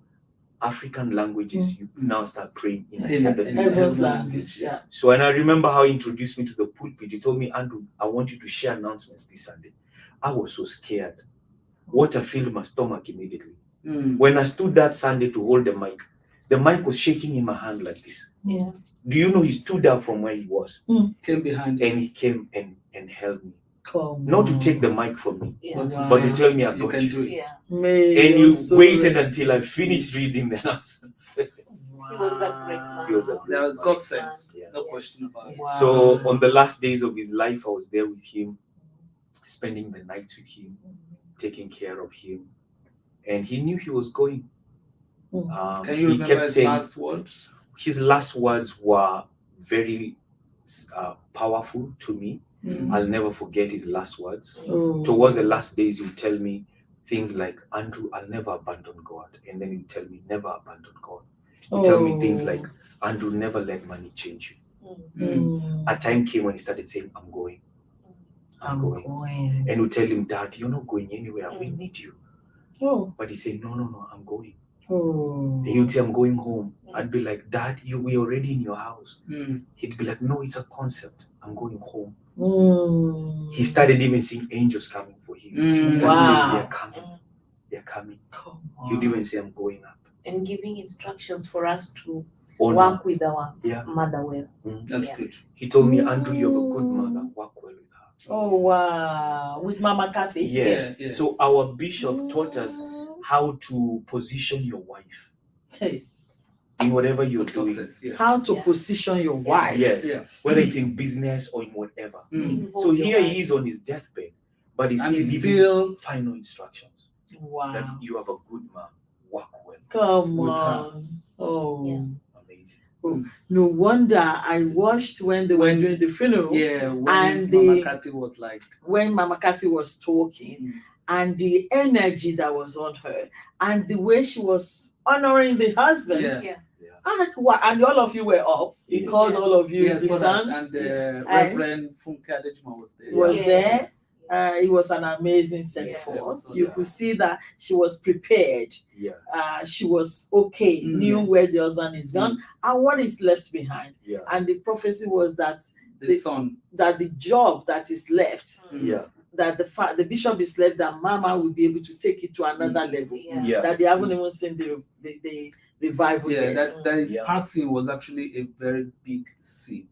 Speaker 3: African languages, you now start praying in
Speaker 1: heaven's language.
Speaker 3: So, and I remember how he introduced me to the pulpit. He told me, Andrew, I want you to share announcements this Sunday. I was so scared. Water filled my stomach immediately. When I stood that Sunday to hold the mic was shaking in my hand like this. Do you know he stood up from where he was?
Speaker 2: Came behind
Speaker 3: and he came and held me.
Speaker 1: Come
Speaker 3: Not
Speaker 1: on.
Speaker 3: to take the mic from me,
Speaker 1: Wow.
Speaker 3: but to tell me I
Speaker 2: you
Speaker 3: got
Speaker 2: can
Speaker 3: you.
Speaker 2: do it.
Speaker 3: And you waited until I finished reading the announcements.
Speaker 1: Wow.
Speaker 4: He was a great man.
Speaker 3: He was a great
Speaker 2: That was God sent.
Speaker 3: Yeah.
Speaker 2: No question about it.
Speaker 1: Wow.
Speaker 3: So on the last days of his life, I was there with him, spending the night with him, taking care of him. And he knew he was going.
Speaker 2: Can you remember his last words?
Speaker 3: His last words were very powerful to me. I'll never forget his last words. Towards the last days, he would tell me things like, Andrew, I'll never abandon God. And then he would tell me, never abandon God. He would tell me things like, Andrew, never let money change you. A time came when he started saying, I'm going. I'm going. And we tell him, Dad, you're not going anywhere. We need you. But he said, no, I'm going. And he would say, I'm going home. I'd be like, Dad, we're already in your house. He'd be like, no, it's a concept. I'm going home. He started even seeing angels coming for him. He started saying, they're coming. They're coming. He'd even say, I'm going up.
Speaker 4: And giving instructions for us to work with our mother well.
Speaker 2: That's good.
Speaker 3: He told me, Andrew, you have a good mother. Work well with her.
Speaker 1: Oh, wow. With Mama Cathy?
Speaker 3: Yes. So our bishop taught us how to position your wife. In whatever you're doing.
Speaker 1: How to position your wife.
Speaker 3: Yes. Whether it's in business or in whatever. So here he is on his deathbed, but he's still giving final instructions.
Speaker 1: Wow.
Speaker 3: That you have a good man. Work well.
Speaker 1: Come on. Oh.
Speaker 3: Amazing.
Speaker 1: No wonder I watched when they were doing the funeral.
Speaker 2: And Mama Cathy was like,
Speaker 1: when Mama Cathy was talking, and the energy that was on her, and the way she was honoring the husband. I'm like, wow. And all of you were up. He called all of you the sons.
Speaker 2: And Reverend Funke Adejima
Speaker 1: was there. It was an amazing set forth. You could see that she was prepared. She was okay, knew where the husband is gone and what is left behind. And the prophecy was that the job that is left, that the bishop is left, that Mama will be able to take it to another level. That they haven't even seen the revival yet.
Speaker 2: That his passing was actually a very big seed.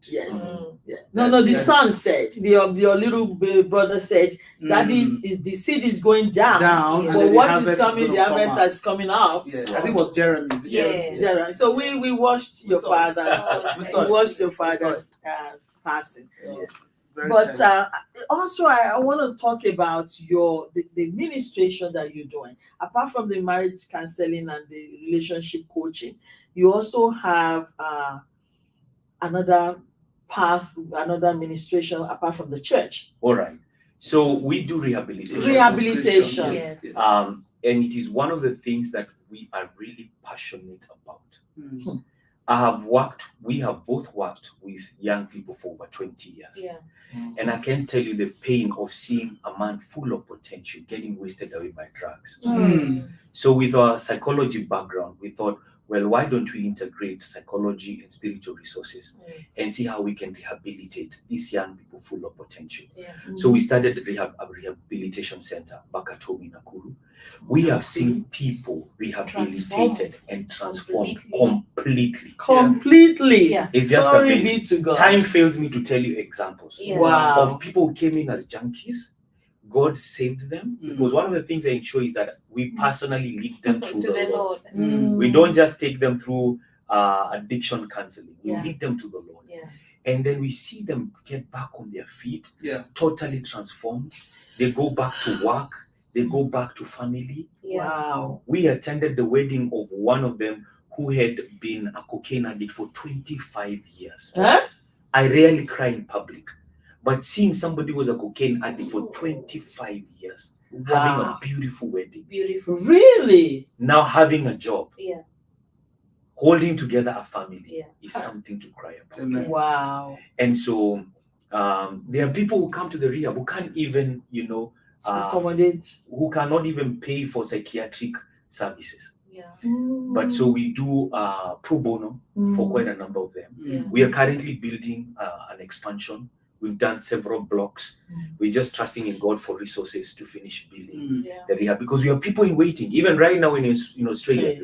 Speaker 1: No, the son said, your little brother said, that is the seed is going down but what is coming, the harvest that's coming up.
Speaker 2: I think it was Jeremy.
Speaker 1: Jeremy. So we watched your father's passing. But also I want to talk about the administration that you're doing. Apart from the marriage counseling and the relationship coaching, you also have another path, another administration apart from the church.
Speaker 3: All right. So we do rehabilitation.
Speaker 1: Yes.
Speaker 3: And it is one of the things that we are really passionate about. We have both worked with young people for over 20 years. And I can tell you the pain of seeing a man full of potential getting wasted away by drugs. So with our psychology background, we thought, well, why don't we integrate psychology and spiritual resources and see how we can rehabilitate these young people full of potential? So we started a rehabilitation center back at home in Nakuru. We have seen people rehabilitated and transformed completely. It's just amazing. Time fails me to tell you examples of people who came in as junkies. God saved them, because one of the things I ensure is that we personally lead them to the Lord. We don't just take them through addiction counseling. We lead them to the Lord. And then we see them get back on their feet, totally transformed. They go back to work. They go back to family.
Speaker 1: Wow.
Speaker 3: We attended the wedding of one of them who had been a cocaine addict for 25 years. I rarely cry in public. But seeing somebody who was a cocaine addict for 25 years, having a beautiful wedding.
Speaker 4: Beautiful.
Speaker 1: Really?
Speaker 3: Now having a job. Holding together a family is something to cry about.
Speaker 1: Wow.
Speaker 3: And so there are people who come to the rehab who can't even,
Speaker 1: accommodate,
Speaker 3: who cannot even pay for psychiatric services. But so we do pro bono for quite a number of them. We are currently building an expansion. We've done several blocks. We're just trusting in God for resources to finish building the rehab, because we have people in waiting. Even right now in Australia,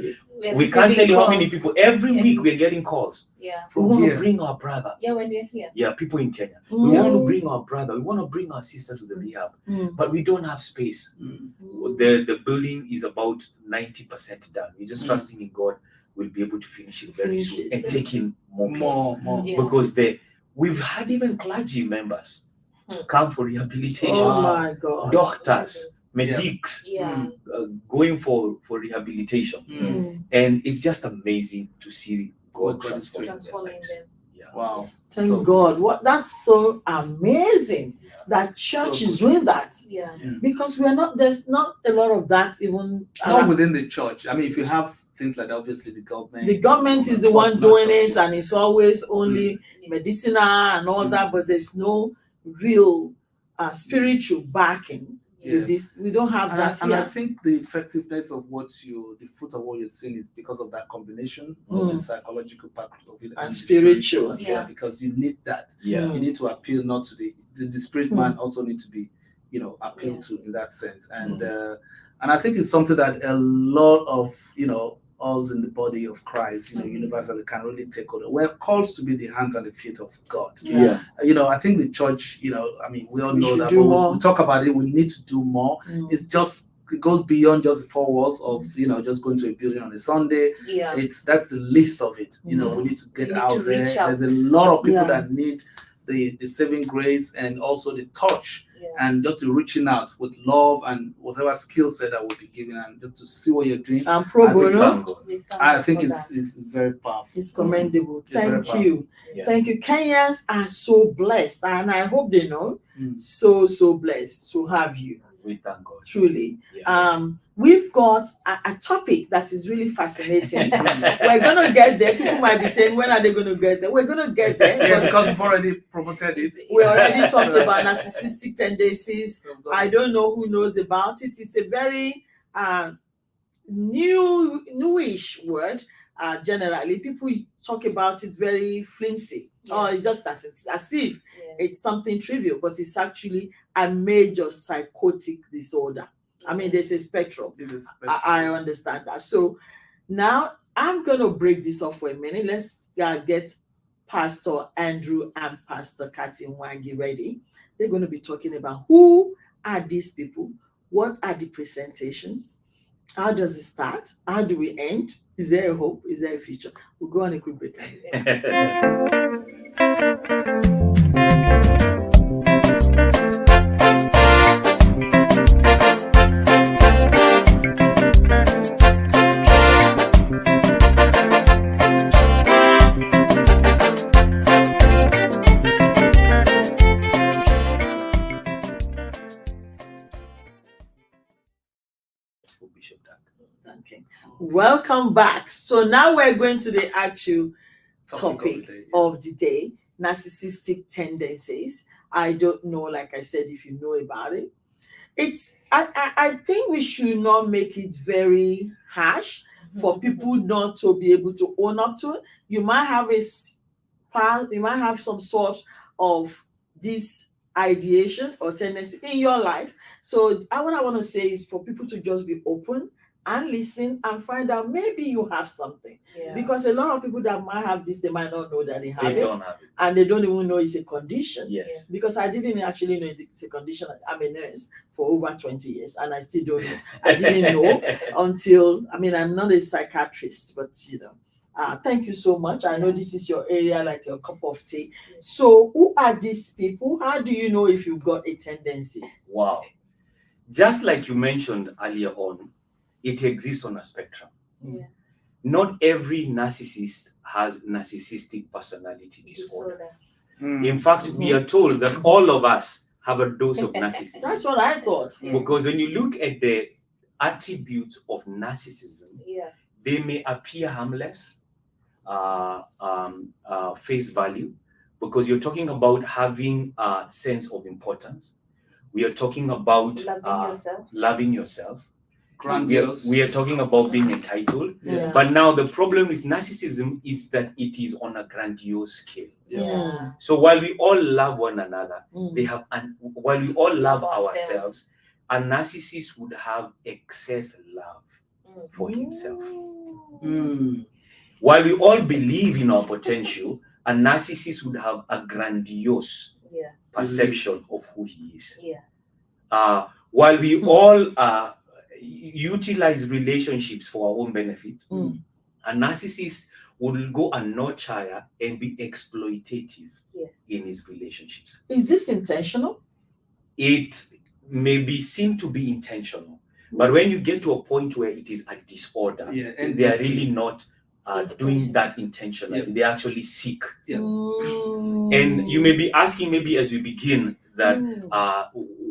Speaker 3: we can't tell you how many people. Every week we're getting calls. We want to bring our brother.
Speaker 4: When we're here.
Speaker 3: People in Kenya. We want to bring our brother. We want to bring our sister to the rehab, but we don't have space. The building is about 90% done. We're just trusting in God. We'll be able to finish it very soon and take in more. Because we've had even clergy members come for rehabilitation.
Speaker 1: Oh my God.
Speaker 3: Doctors, medics, going for rehabilitation. And it's just amazing to see God transforming them.
Speaker 2: Wow.
Speaker 1: Thank God. That's so amazing that church is doing that. Because there's not a lot of that even.
Speaker 2: Not within the church. I mean, if you have things like that, obviously the government
Speaker 1: is the one doing it, and it's always only medicinal and all that, but there's no real spiritual backing with this. We don't have that.
Speaker 2: And I think the effectiveness of the fruit of what you're seeing is because of that combination of the psychological part of it
Speaker 1: and spiritual.
Speaker 2: Because you need that.
Speaker 3: You
Speaker 2: need to appeal not to the spirit man also need to be, appealed to in that sense. And I think it's something that a lot of, us in the body of Christ, universally can really take on. We're called to be the hands and the feet of God. I think the church, we all know that, but we talk about it, we need to do more. It goes beyond just the 4 walls of, just going to a building on a Sunday. That's the least of it. We need to get out there. There's a lot of people that need the saving grace and also the touch. And just to reaching out with love and whatever skill set that will be given, and just to see what you're doing.
Speaker 1: And pro bono.
Speaker 2: I think it's very powerful.
Speaker 1: It's commendable. Thank you. Thank you. Kenyans are so blessed, and I hope they know. So blessed to have you.
Speaker 3: We thank God.
Speaker 1: Truly. We've got a topic that is really fascinating. We're going to get there. People might be saying, when are they going to get there? We're going to get there.
Speaker 2: Because we've already promoted it.
Speaker 1: We already talked about narcissistic tendencies. I don't know who knows about it. It's a very newish word. Generally, people talk about it very flimsy. It's just as if it's something trivial, but it's actually a major psychotic disorder. I mean, there's a spectrum. I understand that. So now I'm going to break this off for a minute. Let's get Pastor Andrew and Pastor Cathy Mwangi ready. They're going to be talking about who are these people? What are the presentations? How does it start? How do we end? Is there a hope? Is there a future? We'll go on a quick break. Welcome back. So now we're going to the actual topic of the day, narcissistic tendencies. I don't know, like I said, if you know about it. I think we should not make it very harsh. for people not to be able to own up to it. You might have you might have some sort of this ideation or tendency in your life. So what I want to say is for people to just be open and listen and find out maybe you have something. Because a lot of people that might have this, they might not know that they have it. And they don't even know it's a condition.
Speaker 3: Yes.
Speaker 1: Because I didn't actually know it's a condition. I'm a nurse for over 20 years and I still don't know. I didn't know until, I'm not a psychiatrist, but thank you so much. I know this is your area, like your cup of tea. So who are these people? How do you know if you've got a tendency?
Speaker 3: Wow. Just like you mentioned earlier on, it exists on a spectrum. Not every narcissist has narcissistic personality disorder. In fact, we are told that all of us have a dose of narcissism.
Speaker 1: That's what I thought.
Speaker 3: Because when you look at the attributes of narcissism, they may appear harmless, face value, because you're talking about having a sense of importance. We are talking about loving yourself. We are talking about being entitled. But now the problem with narcissism is that it is on a grandiose scale. So while we all love one another, while we all love ourselves, a narcissist would have excess love for himself. While we all believe in our potential, a narcissist would have a grandiose perception of who he is. While we all utilize relationships for our own benefit, a narcissist will go a notch higher and be exploitative in his relationships.
Speaker 1: Is this intentional?
Speaker 3: It may be seen to be intentional, but when you get to a point where it is a disorder, and they are really not doing that intentionally, they actually seek. And you may be asking, maybe as we begin, that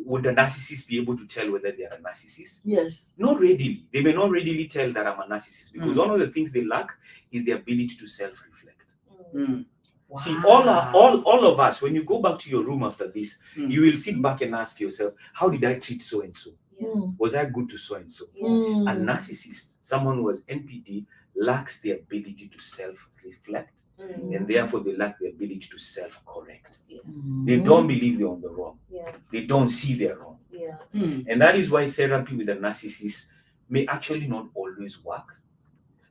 Speaker 3: would the narcissist be able to tell whether they are a narcissist?
Speaker 1: Yes.
Speaker 3: Not readily. They may not readily tell that I'm a narcissist, because one of the things they lack is the ability to self-reflect.
Speaker 1: Wow.
Speaker 3: See, all of us, when you go back to your room after this, you will sit back and ask yourself, how did I treat so and so? Was I good to so and so? A narcissist, someone who has NPD, lacks the ability to self-reflect, and therefore they lack the ability to self-correct. They don't believe they're on the wrong. They don't see they're wrong. And that is why therapy with a narcissist may actually not always work.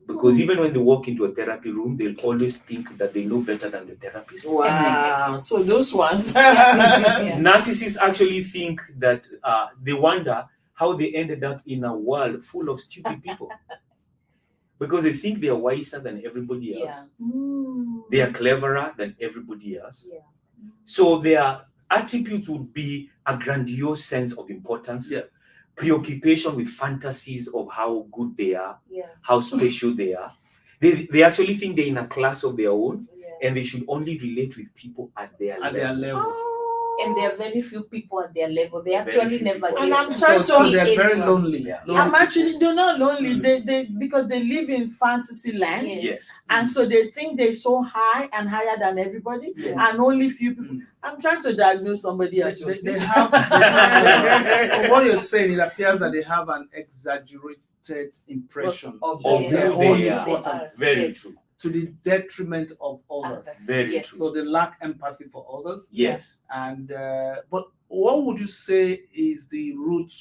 Speaker 3: Because even when they walk into a therapy room, they'll always think that they know better than the therapist.
Speaker 1: Wow. So those ones.
Speaker 3: Narcissists actually think that they wonder how they ended up in a world full of stupid people. Because they think they are wiser than everybody else. They are cleverer than everybody else. So their attributes would be a grandiose sense of importance, preoccupation with fantasies of how good they are, how special they are. They actually think they're in a class of their own, and they should only relate with people at their level.
Speaker 4: And there are very few people at their level. They actually never get.
Speaker 1: And I'm trying to.
Speaker 2: So they're very lonely.
Speaker 1: I'm actually, they're not lonely. They because they live in fantasy land. And so they think they're so high and higher than everybody, and only few people. I'm trying to diagnose somebody else.
Speaker 2: They have. What you're saying, it appears that they have an exaggerated impression
Speaker 1: of
Speaker 2: their own importance.
Speaker 3: Very true.
Speaker 2: To the detriment of others.
Speaker 3: Very true.
Speaker 2: So they lack empathy for others. And but what would you say is the root,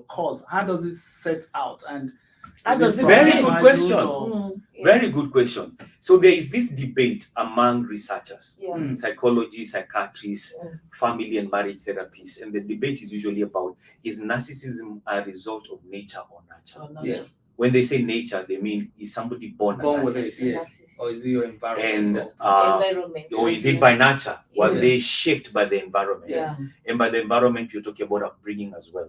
Speaker 2: cause? How does it set out? And
Speaker 3: very good question. Very good question. So there is this debate among researchers, psychology, psychiatrists, family and marriage therapists, and the debate is usually about, is narcissism a result of nature or nurture? When they say nature, they mean, is somebody born a narcissist?
Speaker 2: Or is it your environment?
Speaker 3: Or is it by nature? Were they shaped by the environment? And by the environment, you're talking about upbringing as well.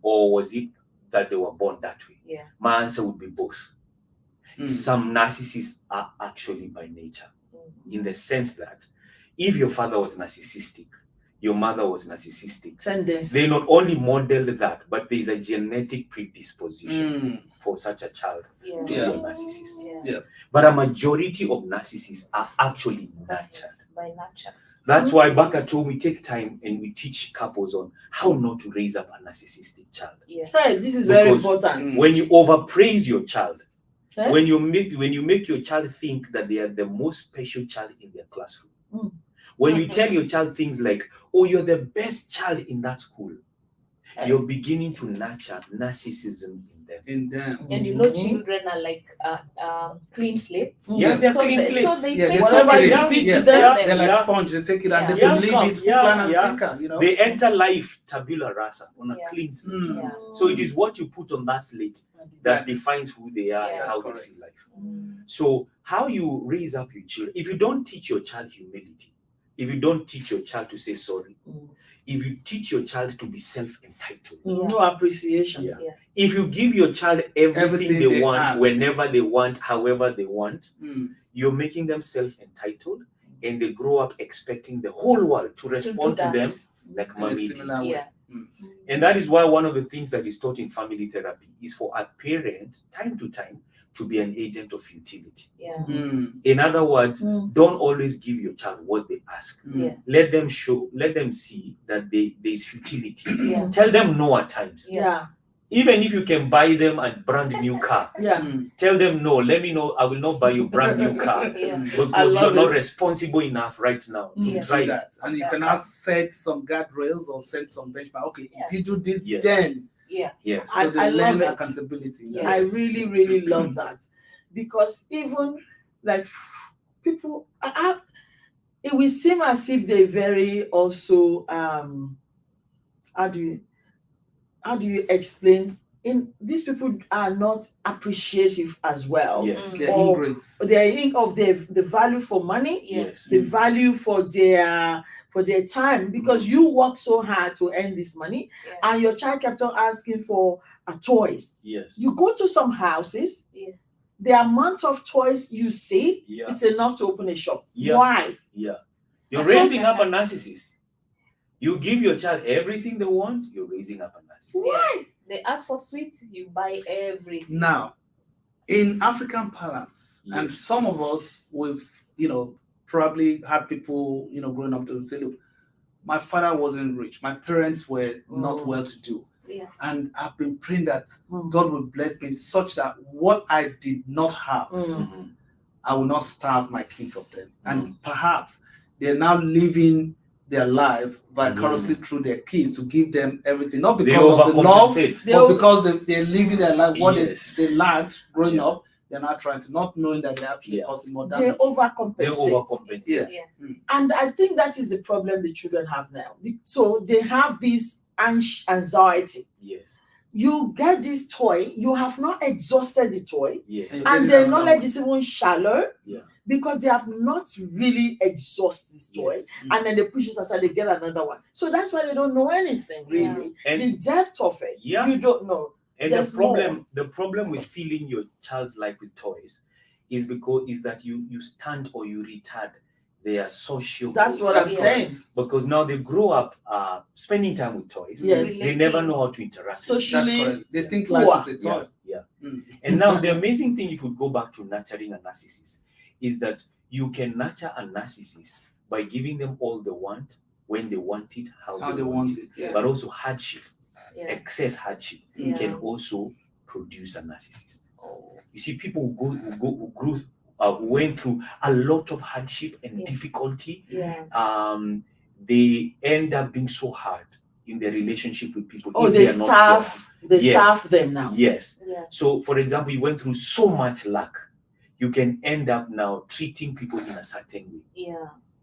Speaker 3: Or was it that they were born that way? My answer would be both. Some narcissists are actually by nature, in the sense that if your father was narcissistic, your mother was narcissistic, they not only modeled that, but there's a genetic predisposition for such a child to be a narcissist. But a majority of narcissists are actually nurtured.
Speaker 4: By nature.
Speaker 3: That's why back at home we take time and we teach couples on how not to raise up a narcissistic child.
Speaker 1: Hey, this is very important.
Speaker 3: When you overpraise your child, when you make your child think that they are the most special child in their classroom, when you tell your child things like, "Oh, you're the best child in that school," you're beginning to nurture narcissism in them.
Speaker 4: And you know, children are like clean slates.
Speaker 3: Yeah, they're clean slates.
Speaker 4: So they
Speaker 2: Yeah,
Speaker 4: take
Speaker 1: whatever you feed to them,
Speaker 2: they're like sponge. They take it and they believe it. You know?
Speaker 3: They enter life tabula rasa on a clean slate. So it is what you put on that slate that defines who they are and how they see life. So how you raise up your children, if you don't teach your child humility, if you don't teach your child to say sorry, if you teach your child to be self-entitled,
Speaker 1: no appreciation.
Speaker 3: If you give your child everything they want, ask, whenever they want, however they want, you're making them self-entitled, and they grow up expecting the whole world to respond to them like mommy did. And that is why one of the things that is taught in family therapy is for a parent, time to time, to be an agent of utility. In other words, don't always give your child what they ask. Let them see that there is futility. Tell them no at times. Even if you can buy them a brand new car, tell them no. Let me know. I will not buy you a brand new car because you're not responsible enough right now to drive that.
Speaker 2: And you cannot set some guardrails or set some benchmark. Okay, if you do this, then
Speaker 3: yes.
Speaker 2: So
Speaker 1: I love it.
Speaker 2: Accountability.
Speaker 1: I really, really love that, because even like people, it will seem as if they very also how do you explain? These people are not appreciative as well.
Speaker 2: They're ingrates.
Speaker 1: They're of the value for money, the value for their time, because you work so hard to earn this money, and your child kept on asking for toys. You go to some houses, the amount of toys you see, it's enough to open a shop. Why?
Speaker 3: You're raising up a narcissist. You give your child everything they want, you're raising up a narcissist.
Speaker 1: Why?
Speaker 4: They ask for sweets, you buy everything.
Speaker 2: Now, in African parlance, and some of us, we've, probably had people, growing up to say, look, my father wasn't rich. My parents were not well-to-do. And I've been praying that God will bless me such that what I did not have, I will not starve my kids of them. And perhaps they're now living their life vicariously through their kids to give them everything, not because of the love, but because they're living their life what they lacked growing up. They're not trying to, not knowing that they're actually causing more damage.
Speaker 1: They overcompensate. And I think that is the problem the children have now. So they have this anxiety. You get this toy, you have not exhausted the toy, and their knowledge is even shallow. Because they have not really exhausted this toy, and then they push it aside, they get another one. So that's why they don't know anything really. And the depth of it, you don't know.
Speaker 3: And the problem with filling your child's life with toys is that you stunt or you retard their social.
Speaker 1: That's what I'm saying.
Speaker 3: Because now they grow up spending time with toys. They never know how to interact
Speaker 1: socially.
Speaker 2: They think life is a toy.
Speaker 3: And now the amazing thing, if we go back to nurturing a narcissist, is that you can nurture a narcissist by giving them all they want, when they want it, how they want it. But also hardship, excess hardship can also produce a narcissist. You see, people who went through a lot of hardship and difficulty, they end up being so hard in their relationship with people.
Speaker 1: They starve them now.
Speaker 3: So, for example, you went through so much luck, you can end up now treating people in a certain way.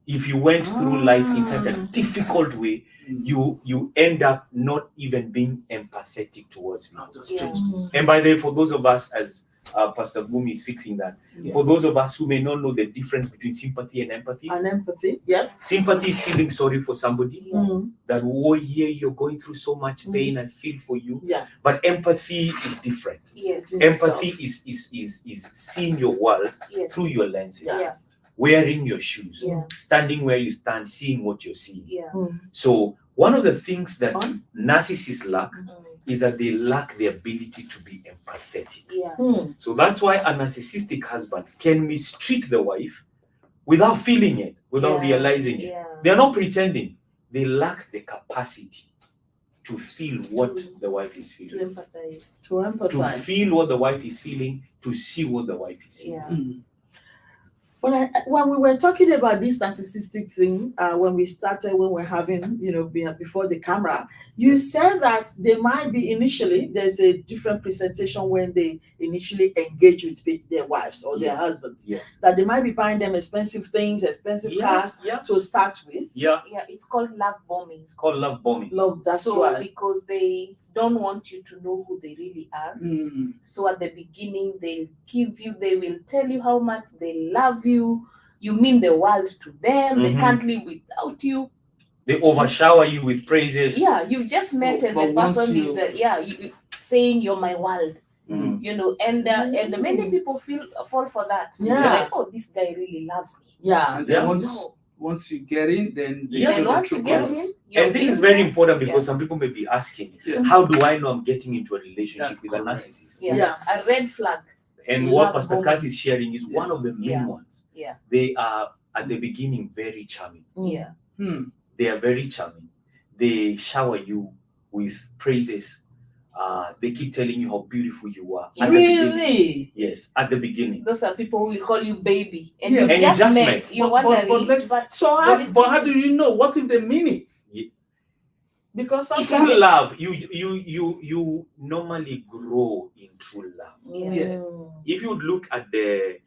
Speaker 3: If you went through life in such a difficult way, you end up not even being empathetic towards people. And by the way, for those of us, as Pastor Bumi is fixing that, for those of us who may not know the difference between sympathy and empathy. Sympathy is feeling sorry for somebody, that, oh yeah, you're going through so much pain, I feel for you. But empathy is different. Empathy is seeing your world through your lenses, wearing your shoes, standing where you stand, seeing what you're seeing. So one of the things that narcissists lack is that they lack the ability to be empathetic. So that's why a narcissistic husband can mistreat the wife without feeling it, without
Speaker 4: Yeah,
Speaker 3: realizing it.
Speaker 4: yeah.
Speaker 3: They are not pretending. They lack the capacity to feel what the wife is
Speaker 4: To
Speaker 3: feeling.
Speaker 4: empathize.
Speaker 1: To empathize.
Speaker 3: To feel what the wife is feeling, to see what the wife is seeing.
Speaker 4: Yeah.
Speaker 1: But when we were talking about this narcissistic thing, when we started, when we're having, before the camera, you said that they might be initially, there's a different presentation when they initially engage with their wives or their husbands.
Speaker 3: Yes.
Speaker 1: That they might be buying them expensive things, expensive cars to start with.
Speaker 3: Yeah.
Speaker 4: Yeah, it's called love bombing.
Speaker 3: It's called love bombing.
Speaker 1: Love, that's
Speaker 4: so
Speaker 1: right.
Speaker 4: Because they don't want you to know who they really are. So at the beginning, they will tell you how much they love you. You mean the world to them. They can't live without you.
Speaker 3: They overshower you with praises.
Speaker 4: Yeah, you've just met and the person is you saying you're my world. And many people fall for that.
Speaker 1: Yeah.
Speaker 4: They're like, oh, this guy really loves me.
Speaker 1: Yeah.
Speaker 2: And then once you get in, then
Speaker 4: once you get in,
Speaker 3: and this is very important because some people may be asking, how do I know I'm getting into a relationship with a narcissist?
Speaker 4: Yes. A red flag.
Speaker 3: And what Pastor Cathy is sharing is one of the main ones.
Speaker 4: Yeah.
Speaker 3: They are at the beginning very charming.
Speaker 4: Yeah.
Speaker 3: They are very charming. They shower you with praises. They keep telling you how beautiful you are.
Speaker 1: Really?
Speaker 3: Yes, at the beginning.
Speaker 4: Those are people who will call you baby. And
Speaker 2: Yeah.
Speaker 4: you just met. You're wondering.
Speaker 2: But how do you know? What if they mean it?
Speaker 3: Yeah.
Speaker 1: Because
Speaker 3: true love, you normally grow in true love.
Speaker 4: Yeah.
Speaker 3: If you look at the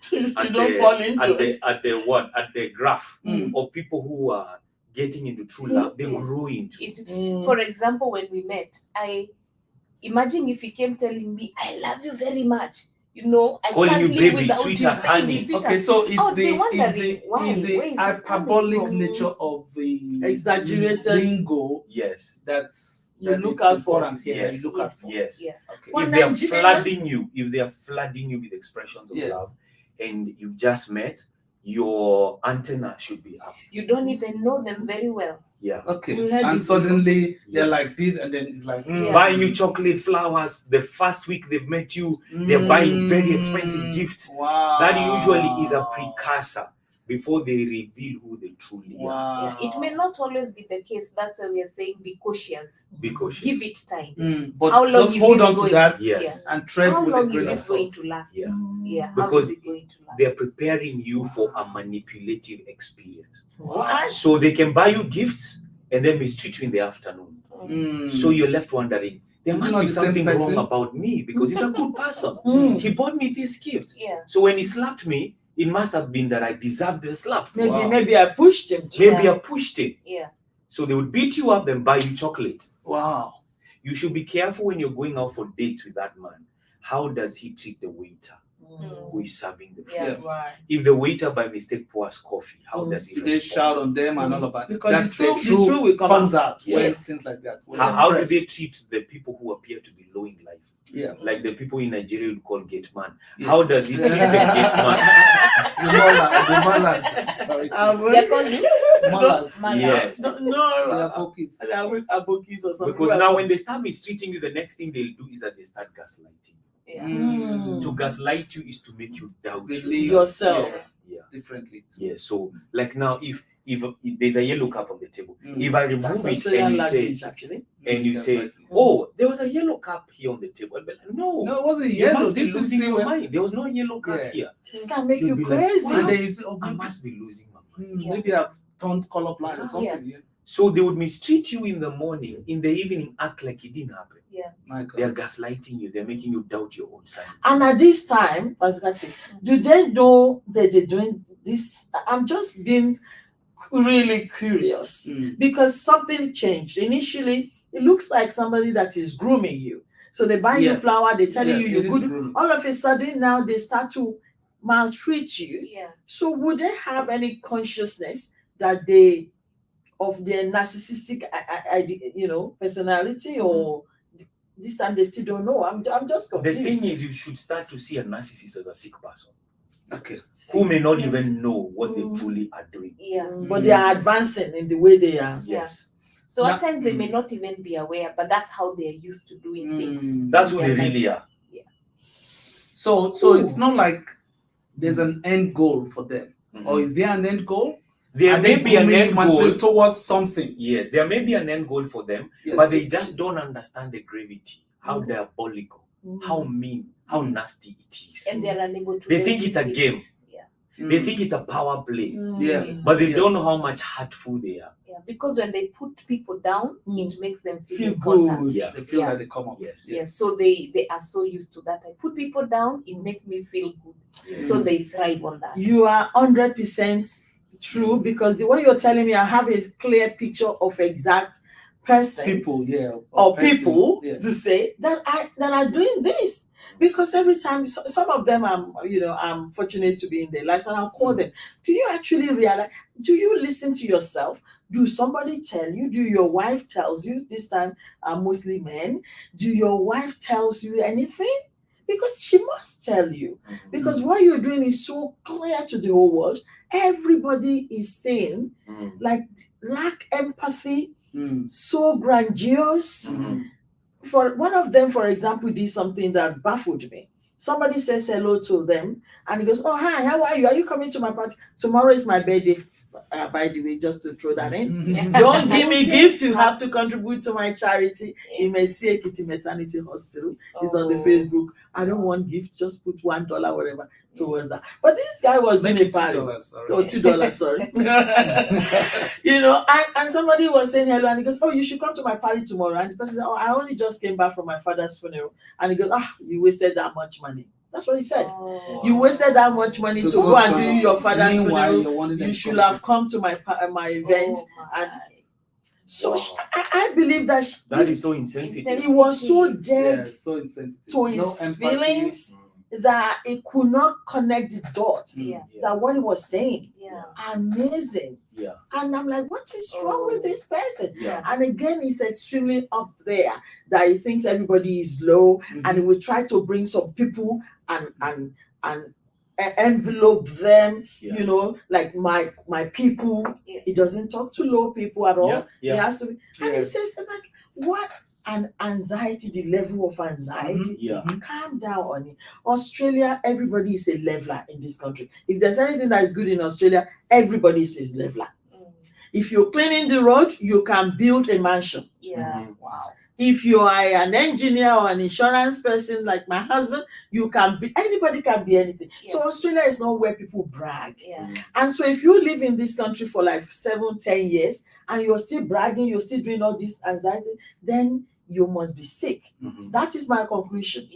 Speaker 3: graph of people who are getting into true love, they grow into it.
Speaker 4: For example, when we met, I imagine if he came telling me, I love you very much. I
Speaker 3: calling
Speaker 4: can't
Speaker 3: you
Speaker 4: live
Speaker 3: baby,
Speaker 4: without
Speaker 3: sweetheart,
Speaker 4: you,
Speaker 3: honey.
Speaker 4: baby, sweetheart.
Speaker 2: Okay, so is
Speaker 4: the
Speaker 2: hyperbolic nature of the
Speaker 1: exaggerated
Speaker 2: lingo
Speaker 3: that's
Speaker 1: you look out for.
Speaker 2: Yes. You look out for.
Speaker 3: Yes.
Speaker 4: Yeah.
Speaker 3: Okay. If they are flooding you with expressions of love, and you just met, your antenna should be up.
Speaker 4: You don't even know them very well.
Speaker 3: Yeah.
Speaker 2: Okay. And suddenly they're like this, and then it's like
Speaker 3: buying you chocolate, flowers. The first week they've met you, they're buying very expensive gifts.
Speaker 2: Wow.
Speaker 3: That usually is a precursor before they reveal who they truly are.
Speaker 4: Yeah. It may not always be the case. That's why we are saying be cautious.
Speaker 3: Be cautious.
Speaker 4: Give it time.
Speaker 2: But
Speaker 4: how long
Speaker 2: just hold on
Speaker 4: going?
Speaker 2: to that
Speaker 3: and
Speaker 2: tread
Speaker 4: how
Speaker 2: with
Speaker 4: long
Speaker 2: a grain
Speaker 4: is
Speaker 2: of
Speaker 4: this going
Speaker 2: salt.
Speaker 4: to last?
Speaker 3: Yeah.
Speaker 4: How
Speaker 3: because
Speaker 4: is it going to last?
Speaker 3: they're preparing you for a manipulative experience.
Speaker 1: What?
Speaker 3: So they can buy you gifts and then mistreat you in the afternoon. So you're left wondering, there must be something wrong about me because he's a good person. He bought me this gift.
Speaker 4: Yeah.
Speaker 3: So when he slapped me, it must have been that I deserved the slap.
Speaker 1: Maybe I pushed him.
Speaker 3: I pushed him.
Speaker 4: Yeah.
Speaker 3: So they would beat you up and buy you chocolate.
Speaker 2: Wow.
Speaker 3: You should be careful when you're going out for dates with that man. How does he treat the waiter who is serving the food?
Speaker 4: Yeah.
Speaker 1: Right.
Speaker 3: If the waiter by mistake pours coffee, how does he respond?
Speaker 2: They shout on them and all of that.
Speaker 1: Because
Speaker 2: the
Speaker 1: truth will
Speaker 2: comes out.
Speaker 4: Yes.
Speaker 2: Things like that.
Speaker 3: How do they treat the people who appear to be low in life?
Speaker 2: Yeah.
Speaker 3: Like the people in Nigeria would call gate man.
Speaker 2: Yes.
Speaker 3: How does he treat the gate man?
Speaker 2: The malas. Sorry.
Speaker 4: They're called
Speaker 2: Malas.
Speaker 3: Yes.
Speaker 1: No,
Speaker 2: They are
Speaker 1: abokis or something.
Speaker 3: Because now when they start mistreating you, the next thing they'll do is that they start gaslighting.
Speaker 4: Yeah.
Speaker 3: To gaslight you is to make you doubt
Speaker 1: yourself.
Speaker 3: Yeah.
Speaker 2: Differently.
Speaker 3: Yeah. So like now if there's a yellow cup on the table, if I remove
Speaker 1: That's
Speaker 3: it
Speaker 1: Australian
Speaker 3: and you say
Speaker 1: language, actually.
Speaker 3: and you say, oh, there was a yellow cup here on the table. But no,
Speaker 2: it wasn't
Speaker 3: you
Speaker 2: yellow.
Speaker 3: must be
Speaker 2: Did you
Speaker 3: losing
Speaker 2: see
Speaker 3: your
Speaker 2: when
Speaker 3: mind. There was no yellow cup here.
Speaker 1: This can make
Speaker 3: You'll
Speaker 1: you
Speaker 3: be like,
Speaker 1: crazy.
Speaker 3: wow.
Speaker 2: And then you say,
Speaker 3: I must be losing my mind.
Speaker 2: maybe I've turned colorblind or something.
Speaker 4: Yeah.
Speaker 3: So they would mistreat you in the morning, in the evening, act like it didn't happen.
Speaker 4: Yeah.
Speaker 2: My God.
Speaker 3: They are gaslighting you. They're making you doubt your own sanity.
Speaker 1: And at this time, Pastor Cathy, do they know that they're doing this? I'm just being really curious because something changed. Initially, it looks like somebody that is grooming you. So they buy you flower, they tell you you're good.
Speaker 2: Grooming.
Speaker 1: All of a sudden now they start to maltreat you.
Speaker 4: Yeah.
Speaker 1: So would they have any consciousness that they of their narcissistic personality, or this time they still don't know? I'm just confused.
Speaker 3: The thing is, you should start to see a narcissist as a sick person.
Speaker 2: Okay.
Speaker 3: Who may not even know what they truly are doing.
Speaker 4: Yeah.
Speaker 1: But they are advancing in the way they are.
Speaker 3: Yes.
Speaker 4: So at times they may not even be aware, but that's how they're used to doing things.
Speaker 3: That's who they really are.
Speaker 2: So it's not like there's an end goal for them. or is there an end goal?
Speaker 3: There may be an end goal
Speaker 2: towards something.
Speaker 3: Yeah, there may be an end goal for them, but they just don't understand the gravity, how diabolical, how mean, how nasty it is.
Speaker 4: And they're unable to.
Speaker 3: They think it's a game. They think it's a power play. But they don't know how much hurtful they are.
Speaker 4: Yeah, because when they put people down, it makes them feel
Speaker 1: good.
Speaker 2: They feel like they come up.
Speaker 4: Yes. So they are so used to that. I put people down, it makes me feel good. So they thrive on that.
Speaker 1: You are 100% true, because the way you're telling me, I have a clear picture of exact person,
Speaker 2: people,
Speaker 1: people to say that are doing this. Because every time, some of them, I'm fortunate to be in their lives, and I'll call them. Do you actually realize? Do you listen to yourself? Do somebody tell you? Do your wife tells you? This time, mostly men. Do your wife tells you anything? Because she must tell you. Because what you're doing is so clear to the whole world. Everybody is saying, like, lack empathy, so grandiose. For one of them, for example, did something that baffled me. Somebody says hello to them, and he goes, "Oh, hi, how are you? Are you coming to my party? Tomorrow is my birthday, by the way, just to throw that in. Don't give me gift, you have to contribute to my charity. Imesi Ekiti Maternity Hospital. It's on the Facebook. I don't want gift, just put $1, whatever, towards that." But this guy was doing a party. $2, sorry. And somebody was saying hello, and he goes, "Oh, you should come to my party tomorrow." And the person said, "Oh, I only just came back from my father's funeral." And he goes, "You wasted that much money." That's what he said. You wasted that much money to go and do your father's funeral. You should have come to my event. And so I believe that
Speaker 3: is so insensitive.
Speaker 1: He was so dead
Speaker 2: so insensitive.
Speaker 1: to his feelings that he could not connect the dots. That what he was saying. Amazing. And I'm like, what is wrong with this person? And again, he's extremely up there, that he thinks everybody is low, and he will try to bring some people and envelope them, like my people. He doesn't talk to low people at all. He has to be, and he says, like, what an anxiety, the level of anxiety. Calm down on it. Australia, everybody is a leveler in this country. If there's anything that is good in Australia, everybody is a leveler. If you're cleaning the road, you can build a mansion.
Speaker 4: Wow.
Speaker 1: If you are an engineer or an insurance person like my husband, you can be, anybody can be anything. So Australia is not where people brag. And so if you live in this country for like 7-10 years and you're still bragging, you're still doing all this anxiety, then you must be sick. That is my conclusion.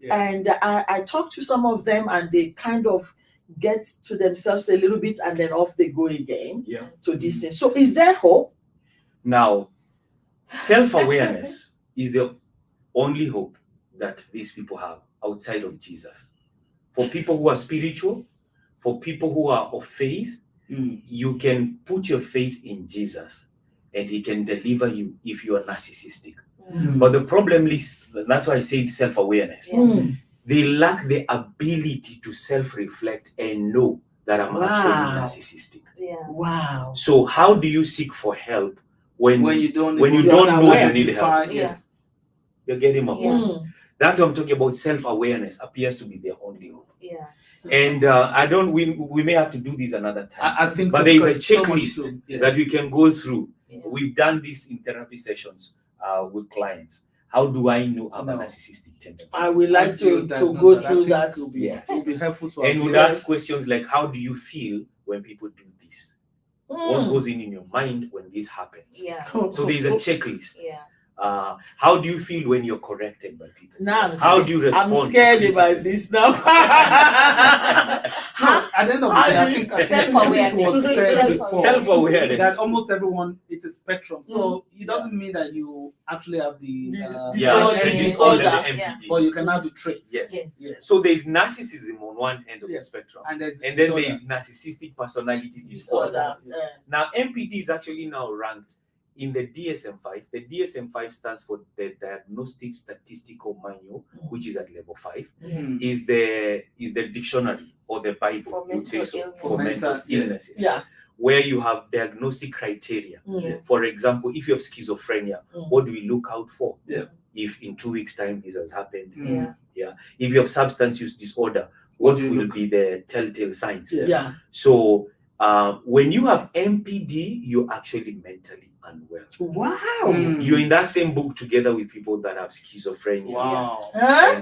Speaker 1: And I talked to some of them, and they kind of get to themselves a little bit, and then off they go again to this thing. So is there hope?
Speaker 3: Now, self-awareness is the only hope that these people have outside of Jesus. For people who are spiritual, for people who are of faith, you can put your faith in Jesus, and he can deliver you if you are narcissistic. But the problem is, that's why I said self-awareness. They lack the ability to self-reflect and know that I'm actually narcissistic.
Speaker 1: Wow.
Speaker 3: So how do you seek for help when you don't know you need help? You're getting my point. That's what I'm talking about. Self-awareness appears to be the only hope. And we may have to do this another time.
Speaker 2: I think
Speaker 3: but
Speaker 2: so,
Speaker 3: there is a checklist that we can go through. We've done this in therapy sessions with clients. How do I know about narcissistic tendencies?
Speaker 1: I would like to go through that.
Speaker 2: It will be helpful to
Speaker 3: and we'll ask questions like, how do you feel when people do this? What goes in your mind when this happens? So there's a checklist. How do you feel when you're corrected by people? How do you respond?
Speaker 1: I'm scared about this now.
Speaker 2: At the end of the day, I think self-awareness. That almost everyone, it's a spectrum. So it doesn't mean that you actually have the disorder, but you can have the traits.
Speaker 3: So there's narcissism on one end of the spectrum, and then there's narcissistic personality disorder. Now MPD is actually now ranked in the DSM-5. The DSM-5 stands for the Diagnostic Statistical Manual, which is at level 5, is the dictionary or the Bible, for mental illnesses, where you have diagnostic criteria. For example, if you have schizophrenia, what do we look out for? If in 2 weeks' time this has happened, if you have substance use disorder, What will be the telltale signs?
Speaker 1: Yeah.
Speaker 3: So when you have MPD, you're actually mentally unwell.
Speaker 1: Wow.
Speaker 3: You're in that same book together with people that have schizophrenia.
Speaker 2: Wow.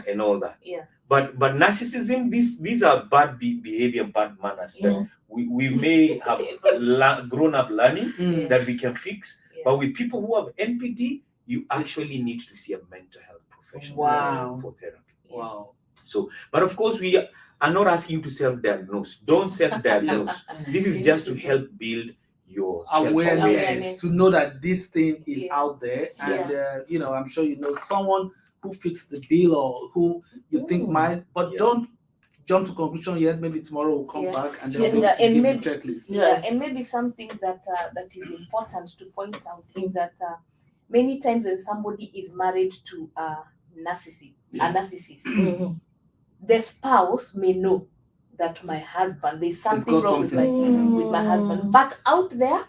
Speaker 3: And all that.
Speaker 4: Yeah.
Speaker 3: But narcissism, these are bad behavior, bad manners that we may have grown up learning that we can fix. But with people who have NPD, you actually need to see a mental health professional for therapy.
Speaker 2: Wow.
Speaker 3: So, but of course, we are not asking you to self-diagnose. Don't self-diagnose. This is just to help build your
Speaker 2: awareness, to know that this thing is out there. And, you know, I'm sure you know someone who fits the bill or who you think might, but don't jump to conclusion yet. Maybe tomorrow we'll come back and then we'll give the checklist.
Speaker 4: And maybe something that that is important to point out is that many times when somebody is married to a narcissist, the spouse may know that my husband, there's something wrong with my husband, but out there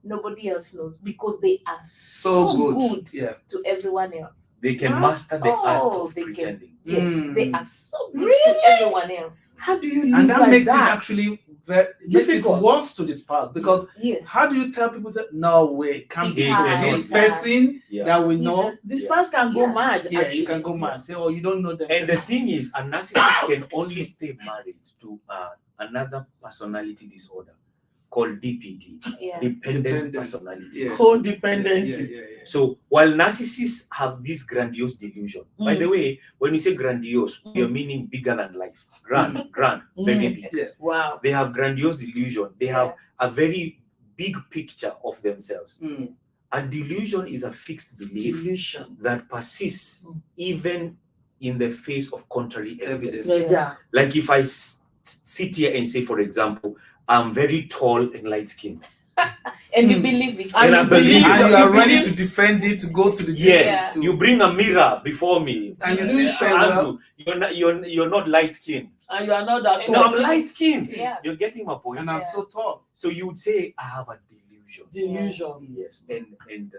Speaker 4: nobody else knows because they are so good to everyone else.
Speaker 3: They can master the art of pretending.
Speaker 4: Yes, they are so good to everyone else.
Speaker 1: How do you live
Speaker 2: and that
Speaker 1: like
Speaker 2: makes
Speaker 1: that?
Speaker 2: it actually very difficult. It worse to the spouse because how do you tell people that no way can't be this person that we know?
Speaker 1: The spouse can go mad.
Speaker 2: Yeah, you can go mad. Say, oh, you don't know them.
Speaker 3: And the thing is, a narcissist can only stay married to another personality disorder called DPD, dependent personality.
Speaker 1: Codependency.
Speaker 3: So while narcissists have this grandiose delusion, by the way, when you say grandiose, you're meaning bigger than life. Grand, very big.
Speaker 1: Wow.
Speaker 3: They have grandiose delusion. They have a very big picture of themselves. A delusion is a fixed belief that persists even in the face of contrary evidence. Like if I sit here and say, for example, I'm very tall and light-skinned.
Speaker 4: And you believe it.
Speaker 3: And I believe
Speaker 2: and you are ready to defend it, to go to the
Speaker 3: yes. You bring a mirror before me.
Speaker 2: And you still
Speaker 3: you're not light-skinned.
Speaker 1: And you are not that tall.
Speaker 3: No, I'm light-skinned. You're getting my point.
Speaker 2: And I'm so tall.
Speaker 3: So you would say, I have a delusion.
Speaker 1: Yes.
Speaker 3: And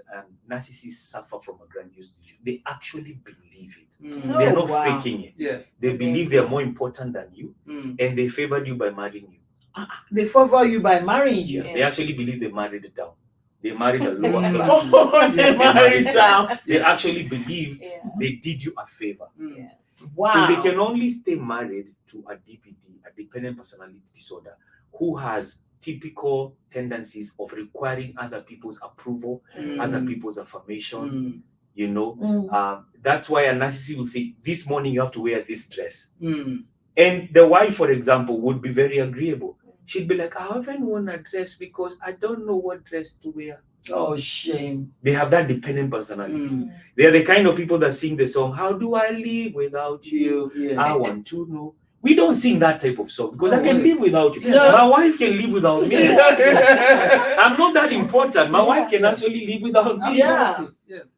Speaker 3: narcissists suffer from a grandiose delusion. They actually believe it.
Speaker 1: Oh,
Speaker 3: They're not faking it.
Speaker 2: They
Speaker 3: believe they're more important than you, and they favored you by marrying you.
Speaker 1: They favor you by marrying you.
Speaker 3: They actually believe they married it down. They married a lower class.
Speaker 1: They married down.
Speaker 3: They actually believe they did you a favor.
Speaker 1: Wow.
Speaker 3: So they can only stay married to a DPD, a dependent personality disorder, who has typical tendencies of requiring other people's approval, other people's affirmation. You know, that's why a narcissist will say, this morning you have to wear this dress. And the wife, for example, would be very agreeable. She'd be like, I haven't worn a dress because I don't know what dress to wear.
Speaker 1: Oh, shame.
Speaker 3: They have that dependent personality. They're the kind of people that sing the song, how do I live without you? I want to know. We don't sing that type of song because I can live without you. My wife can live without me. I'm not that important. My wife can actually live without me.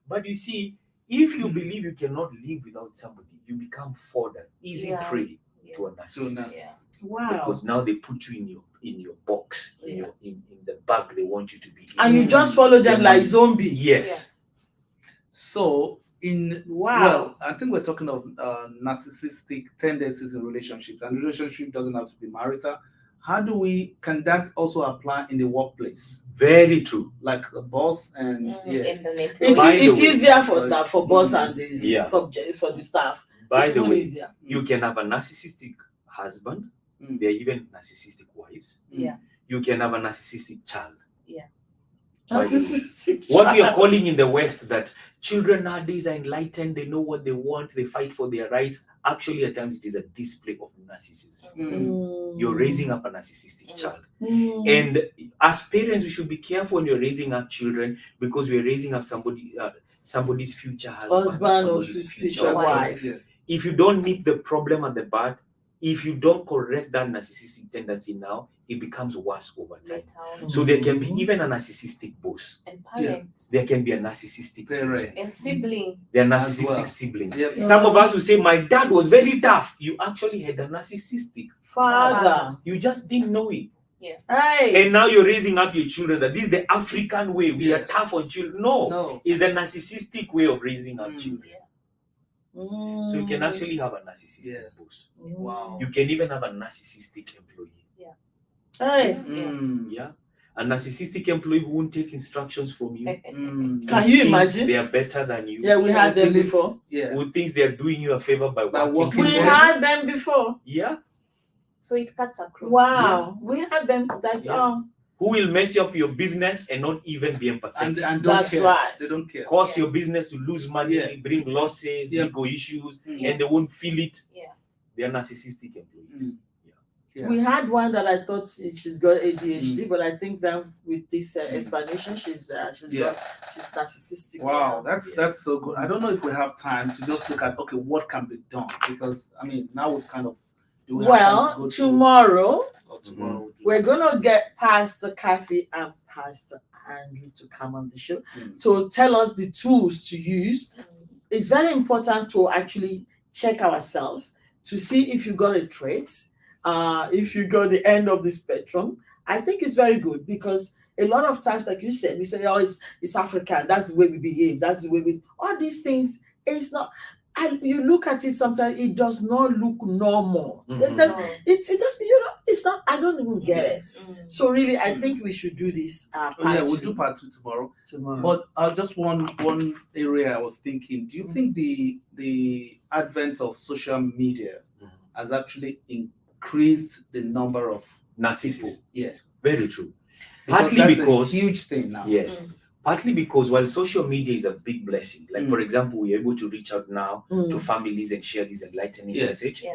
Speaker 3: But you see, if you believe you cannot live without somebody, you become fodder, easy prey to a narcissist.
Speaker 1: Wow.
Speaker 3: Because now they put you in your box, in the bag they want you to be in.
Speaker 1: And you just follow them like zombie.
Speaker 3: Yes.
Speaker 2: So well, I think we're talking of narcissistic tendencies in relationships, and relationship doesn't have to be marital. Can that also apply in the workplace?
Speaker 3: Very true.
Speaker 2: Like a boss and
Speaker 1: it's easier for boss and the subject for the staff.
Speaker 3: By the way, you can have a narcissistic husband. There are even narcissistic wives. You can have a narcissistic child. What we are calling in the West that children nowadays are enlightened, they know what they want, they fight for their rights. Actually, at times it is a display of narcissism. You're raising up a narcissistic child. And as parents, we should be careful when you're raising up children, because we're raising up somebody's future husband
Speaker 1: or future wife.
Speaker 3: If you don't nip the problem at the bud, if you don't correct that narcissistic tendency now, it becomes worse over time. So there can be even a narcissistic boss.
Speaker 4: And parents.
Speaker 3: There can be a narcissistic parent.
Speaker 4: And sibling.
Speaker 3: There are narcissistic siblings. Some of us will say, my dad was very tough. You actually had a narcissistic
Speaker 1: father.
Speaker 3: You just didn't know it.
Speaker 1: Hey.
Speaker 3: And now you're raising up your children that this is the African way. We are tough on children. No, it's a narcissistic way of raising up children. So you can actually have a narcissistic boss.
Speaker 2: Wow.
Speaker 3: You can even have a narcissistic employee.
Speaker 1: Hey.
Speaker 3: Yeah. A narcissistic employee who won't take instructions from you.
Speaker 1: Can you imagine?
Speaker 3: They are better than you.
Speaker 1: Yeah, we had them before.
Speaker 3: Who thinks they are doing you a favor by working.
Speaker 1: We had them before.
Speaker 3: Yeah.
Speaker 4: So it cuts across.
Speaker 1: Wow. We had them like
Speaker 3: who will mess up your business and not even be empathetic.
Speaker 2: And
Speaker 1: that's
Speaker 2: care.
Speaker 1: Right.
Speaker 2: They don't care.
Speaker 3: Cause your business to lose money, bring losses, legal issues, and they won't feel it. They are narcissistic employees.
Speaker 1: We had one that I thought she's got ADHD, but I think that with this explanation, she's narcissistic.
Speaker 2: Wow, that's so good. I don't know if we have time to just look at what can be done, because I mean now we've kind of.
Speaker 1: Tomorrow we're gonna get Pastor Cathy and Pastor Andrew to come on the show to tell us the tools to use. It's very important to actually check ourselves to see if you got a trait. If you go the end of the spectrum, I think it's very good, because a lot of times, like you said, we say, oh, it's African, that's the way we behave, that's the way we, all these things, it's not, and you look at it sometimes, it does not look normal. It does, it's not, I don't even get it. So really, I think we should do this.
Speaker 2: We'll do part 2 tomorrow. But just one area I was thinking, do you think the advent of social media has actually increased the number of
Speaker 3: narcissists?
Speaker 2: Yeah,
Speaker 3: very true.
Speaker 2: Partly because a huge thing now.
Speaker 3: Yes. Partly because while social media is a big blessing, like for example, we're able to reach out now to families and share this enlightening message.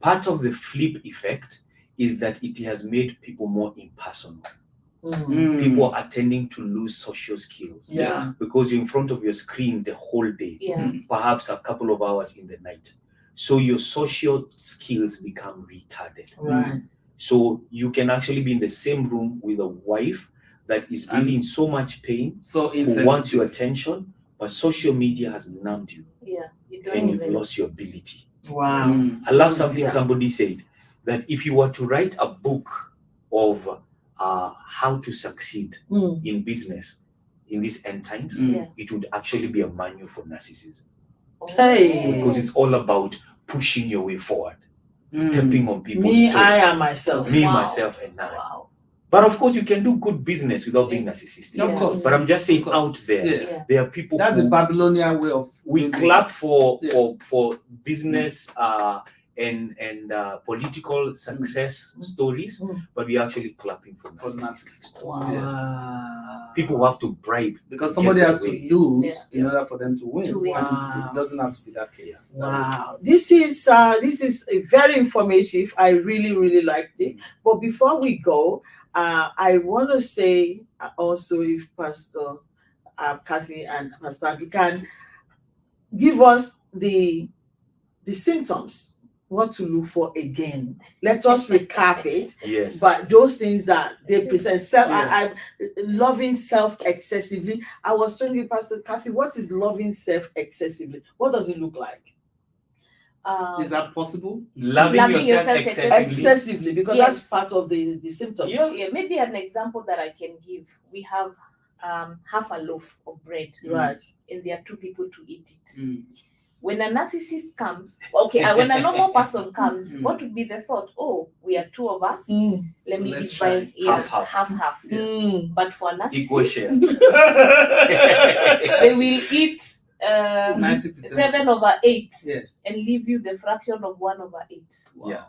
Speaker 3: Part of the flip effect is that it has made people more impersonal. People are tending to lose social skills because you're in front of your screen the whole day, perhaps a couple of hours in the night. So your social skills become retarded.
Speaker 1: Right.
Speaker 3: So you can actually be in the same room with a wife that is really in so much pain, who wants your attention, but social media has numbed you. And you've lost your ability.
Speaker 1: Wow.
Speaker 3: I love something somebody said, that if you were to write a book of how to succeed in business in these end times, it would actually be a manual for narcissism. Because it's all about pushing your way forward, stepping on people's toes.
Speaker 1: I am myself.
Speaker 3: Me, myself, and I. But of course, you can do good business without being narcissistic.
Speaker 2: Of course.
Speaker 3: But I'm just saying, out there, there are people.
Speaker 2: That's the Babylonian way of.
Speaker 3: We clap for business and political success stories, but we're actually clapping for narcissistic stories. People who have to bribe
Speaker 2: because somebody has to lose in order for them to win. It doesn't have to be that case.
Speaker 1: Wow, this is a very informative. I really liked it. But before we go, I want to say also, if Pastor Cathy and Pastor Andrew can give us the symptoms, what to look for again. Let us recap it.
Speaker 3: Yes.
Speaker 1: But those things that they present, I'm loving self excessively. I was telling you, Pastor Cathy, what is loving self excessively? What does it look like?
Speaker 2: Is that possible?
Speaker 3: Loving yourself excessively,
Speaker 1: because that's part of the symptoms.
Speaker 4: Yeah, maybe an example that I can give. We have half a loaf of bread,
Speaker 1: right?
Speaker 4: And there are 2 people to eat it. When a narcissist comes, when a normal person comes, what would be the thought? Oh, we are 2 of us. Let me divide half. But for a narcissist,
Speaker 3: equal share.
Speaker 4: They will eat
Speaker 2: 90%.
Speaker 4: 7/8 and leave you the fraction of 1/8.
Speaker 3: Wow. Yeah.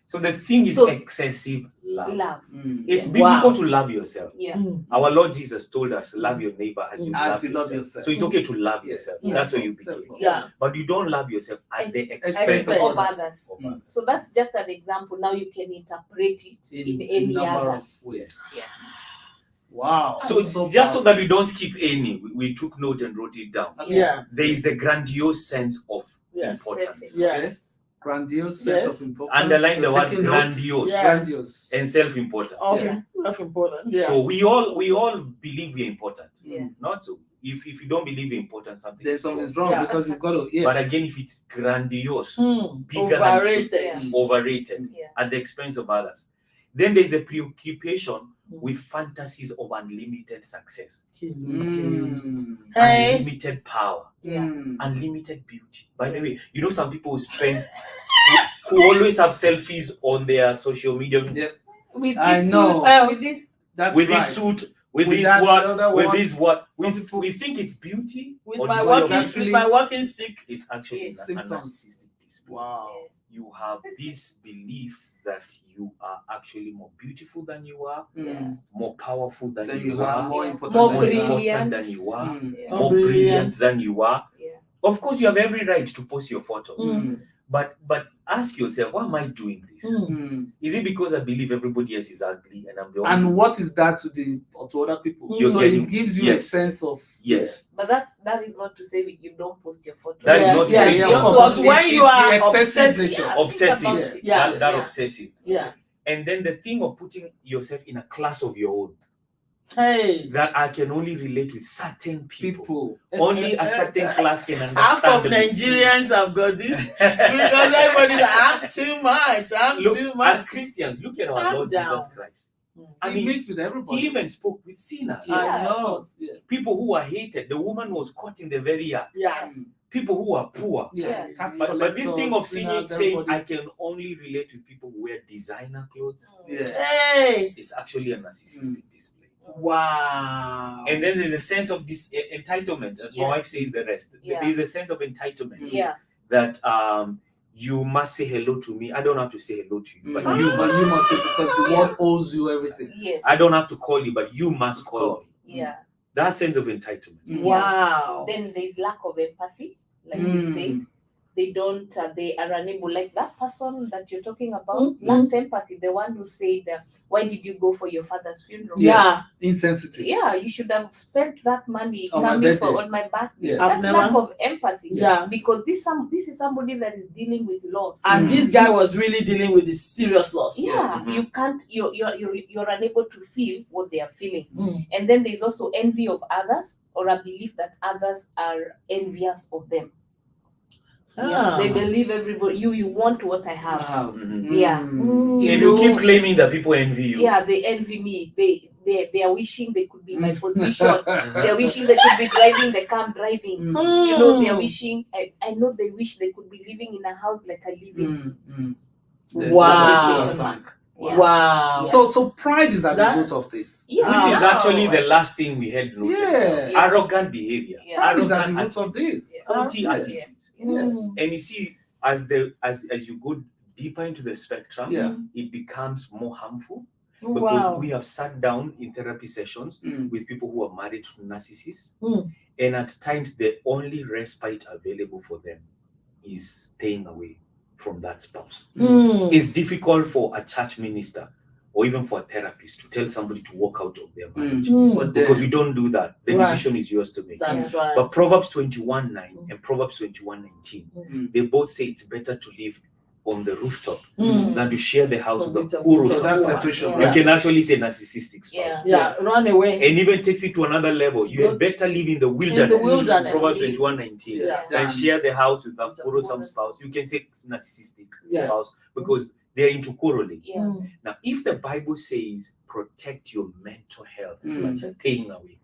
Speaker 3: So the thing is excessive love. It's biblical to love yourself. Our Lord Jesus told us, love your neighbor as you love yourself. So it's okay to love yourself. That's where you begin. But you don't love yourself at the expense
Speaker 4: of others. So that's just an example. Now you can interpret it in any other
Speaker 2: ways. Wow.
Speaker 3: So just so that we don't skip any, we took note and wrote it down. There is the grandiose sense of importance.
Speaker 2: Grandiose sense of importance.
Speaker 3: Underline the word grandiose and self-important.
Speaker 1: Self-important.
Speaker 3: So we all believe we're important. Not so. If you don't believe you're important,
Speaker 2: something's wrong because you've got to.
Speaker 3: But again, if it's grandiose, bigger
Speaker 1: overrated,
Speaker 3: than overrated at the expense of others, then there's the preoccupation with fantasies of unlimited success,
Speaker 1: Hey.
Speaker 3: unlimited power, unlimited beauty. By the way, you know some people who spend who always have selfies on their social media
Speaker 4: with this
Speaker 3: suit, with this what, we think it's beauty.
Speaker 1: With my walking stick.
Speaker 3: It's actually a narcissistic display.
Speaker 2: Wow.
Speaker 3: You have this belief that you are actually more beautiful than you are, more powerful than you are,
Speaker 2: more
Speaker 3: important
Speaker 4: brilliant
Speaker 3: than you are,
Speaker 1: More
Speaker 3: more brilliant than you are. Of course, you have every right to post your photos. But ask yourself, why am I doing this? Is it because I believe everybody else is ugly and I'm the only?
Speaker 2: And what is that to other people? So it gives you a sense of
Speaker 4: But that is not to say you don't post your photos.
Speaker 3: That is not to say
Speaker 1: but when you are obsessive,
Speaker 3: obsessive.
Speaker 1: Obsessive.
Speaker 3: And then the thing of putting yourself in a class of your own.
Speaker 1: Hey.
Speaker 3: That I can only relate with certain people. Only a certain class can understand.
Speaker 1: Half of Nigerians have got this because everybody, I'm too much. Too much.
Speaker 3: As Christians, look at our Lord Jesus Christ. I mean,
Speaker 2: meets with everybody.
Speaker 3: He even spoke with sinners.
Speaker 1: I know.
Speaker 3: People who are hated. The woman was caught in the very act. People who are poor. But this thing of saying I can only relate with people who wear designer clothes. It's actually a narcissistic display.
Speaker 1: Wow.
Speaker 3: And then there's a sense of this entitlement, as my wife says the rest. There's a sense of entitlement that you must say hello to me. I don't have to say hello to you, but you must say,
Speaker 2: because the world owes you everything.
Speaker 3: I don't have to call you, but you must call me. That sense of entitlement.
Speaker 1: Wow.
Speaker 4: Then there's lack of empathy, like you say. They don't, they are unable, like that person that you're talking about, lacked empathy, the one who said, why did you go for your father's funeral?
Speaker 2: Insensitive.
Speaker 4: You should have spent that money on my birthday. That's lack of empathy. Because this is somebody that is dealing with loss.
Speaker 1: And this guy was really dealing with this serious loss.
Speaker 4: You can't, you're unable to feel what they are feeling. And then there's also envy of others, or a belief that others are envious of them. They believe everybody. You want what I have.
Speaker 3: You keep claiming that people envy you.
Speaker 4: They envy me. They are wishing they could be in my position. They are wishing they could be driving the car I'm driving. They are wishing. I know they wish they could be living in a house like I live in.
Speaker 1: Wow. Wow.
Speaker 2: So pride is at the root of this.
Speaker 3: Which is actually the last thing we had noted. Arrogant behavior.
Speaker 2: Arrogant at the root of this.
Speaker 3: Faulty attitudes. And you see, as you go deeper into the spectrum, it becomes more harmful. Because we have sat down in therapy sessions with people who are married to narcissists. And at times the only respite available for them is staying away from that spouse. It's difficult for a church minister or even for a therapist to tell somebody to walk out of their marriage, because we don't do that. The decision is yours to make.
Speaker 1: That's right.
Speaker 3: But Proverbs 21:9 and Proverbs 21:19, they both say it's better to live on the rooftop than to share the house with a guru.
Speaker 2: So that's separation.
Speaker 3: You can actually say narcissistic spouse.
Speaker 1: Run away.
Speaker 3: And even takes it to another level. You had better live in the wilderness. Proverbs 21:19. And share the house with a quarrelsome spouse. You can say narcissistic spouse because they're into quarreling. Now, if the Bible says protect your mental health by staying away,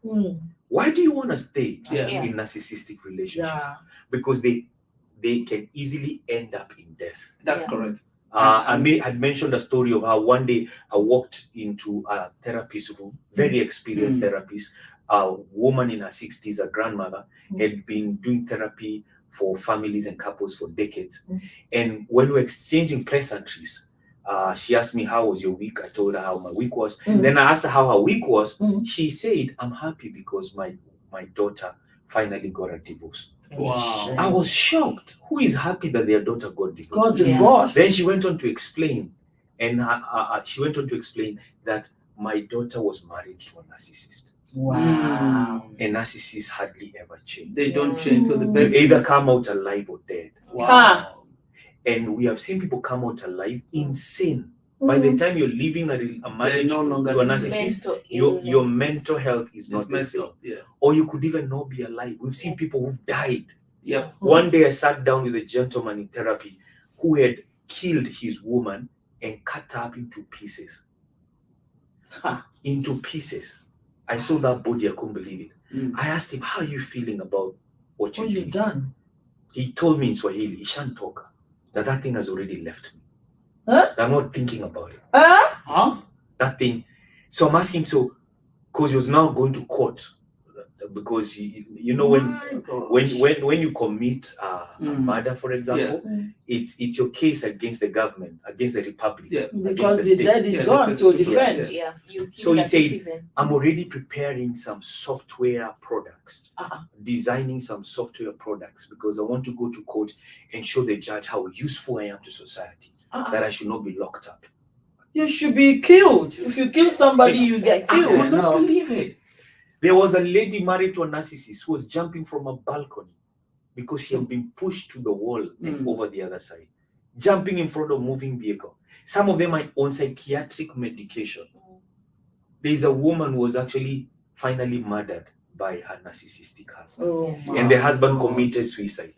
Speaker 3: why do you want to stay in narcissistic relationships? Because they can easily end up in death.
Speaker 2: That's correct.
Speaker 3: I had mentioned a story of how one day I walked into a therapist room, very experienced therapist, a woman in her 60s, a grandmother, had been doing therapy for families and couples for decades. And when we were exchanging pleasantries, she asked me, how was your week? I told her how my week was. Then I asked her how her week was. She said, I'm happy because my daughter finally got a divorce.
Speaker 2: Wow.
Speaker 3: I was shocked. Who is happy that their daughter got divorced? Then she went on to explain, and that my daughter was married to a narcissist.
Speaker 1: Wow.
Speaker 3: And narcissists hardly ever change.
Speaker 2: They don't change. So the best
Speaker 3: you either come out alive or dead.
Speaker 2: Wow.
Speaker 3: And we have seen people come out alive in sin. By the time you're living a marriage to a narcissist, your mental health is not the same. Or you could even not be alive. We've seen people who've died. One day I sat down with a gentleman in therapy who had killed his woman and cut her up into pieces. into pieces. I saw that body, I couldn't believe it. I asked him, how are you feeling about what you've
Speaker 1: done?
Speaker 3: He told me in Swahili, Ishantoka, that thing has already left me. I'm not thinking about it. That thing. So I'm asking him, so, because he was now going to court, because you know when you commit a murder, for example, it's your case against the government, against the republic,
Speaker 1: because the dead is gone to defend.
Speaker 3: So he said, I'm already preparing some software products, designing some software products, because I want to go to court and show the judge how useful I am to society, that I should not be locked up.
Speaker 1: You should be killed. If you kill somebody, you get killed.
Speaker 3: I cannot believe it. There was a lady married to a narcissist who was jumping from a balcony because she had been pushed to the wall and over the other side, jumping in front of a moving vehicle. Some of them are on psychiatric medication. There is a woman who was actually finally murdered by her narcissistic husband. And the husband committed suicide.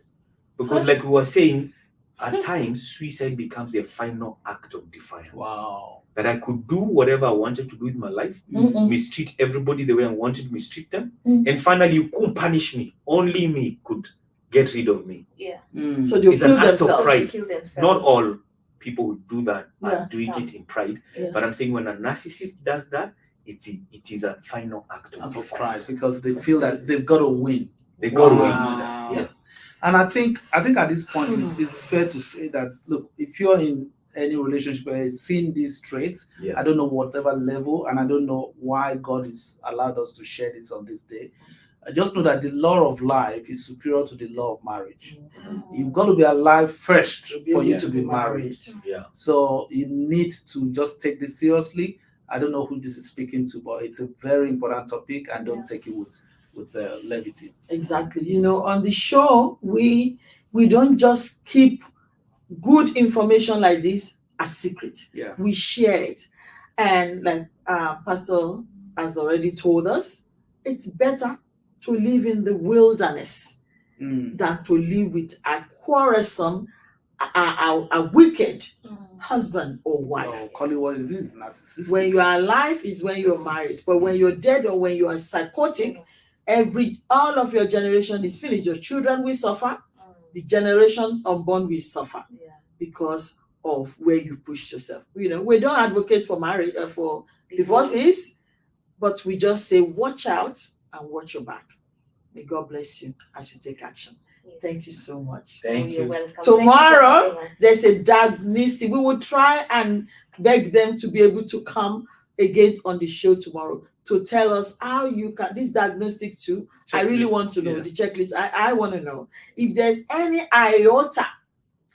Speaker 3: Because like we were saying, at times, suicide becomes a final act of defiance.
Speaker 2: Wow.
Speaker 3: That I could do whatever I wanted to do with my life, mistreat everybody the way I wanted to mistreat them, and finally you couldn't punish me. Only me could get rid of me.
Speaker 1: So they
Speaker 3: it's an act of pride.
Speaker 4: Themselves.
Speaker 3: Not all people who do that are doing it in pride. But I'm saying when a narcissist does that, it is a final act of
Speaker 2: pride, because they feel that they've got to win.
Speaker 3: They got to win.
Speaker 2: And I think at this point it's fair to say that, look, if you're in any relationship where you're seeing these traits, I don't know whatever level, and I don't know why God has allowed us to share this on this day. I just know that the law of life is superior to the law of marriage. You've got to be alive first for you to be married. So you need to just take this seriously. I don't know who this is speaking to, but it's a very important topic, and don't take it with levity.
Speaker 1: Exactly. You know, on the show, we don't just keep good information like this a secret. We share it. And like Pastor has already told us, it's better to live in the wilderness than to live with a quarrelsome, a wicked husband or wife.
Speaker 2: Call it what it is, narcissistic.
Speaker 1: When you are alive is when you're married, but when you're dead or when you are psychotic, all of your generation is finished. Your children will suffer. The generation unborn will suffer because of where you push yourself. You know, we don't advocate for marriage for divorces, but we just say watch out and watch your back. May God bless you as you take action. Thank you so much.
Speaker 3: Thank you.
Speaker 4: You're welcome.
Speaker 1: Tomorrow there's a diagnostic. We will try and beg them to be able to come again on the show tomorrow to tell us how you can, this diagnostic too. Checklist, I really want to know the checklist. I want to know if there's any iota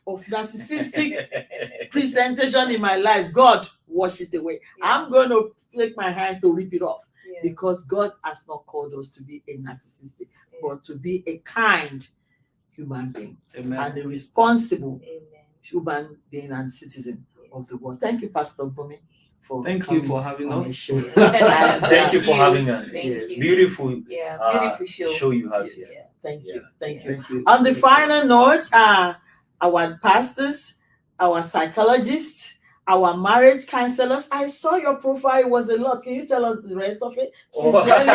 Speaker 1: of narcissistic presentation in my life. God, wash it away. I'm going to take my hand to rip it off because God has not called us to be a narcissistic, but to be a kind human being and a responsible human being and citizen of the world. Thank you, Pastor Bumi.
Speaker 2: Thank you for having us.
Speaker 3: Thank you for having us. Beautiful
Speaker 4: show.
Speaker 3: Show you have here.
Speaker 1: Thank you. Thank you. On the final note, our pastors, our psychologists, our marriage counselors. I saw your profile, it was a lot. Can you tell us the rest of it? Sincerely.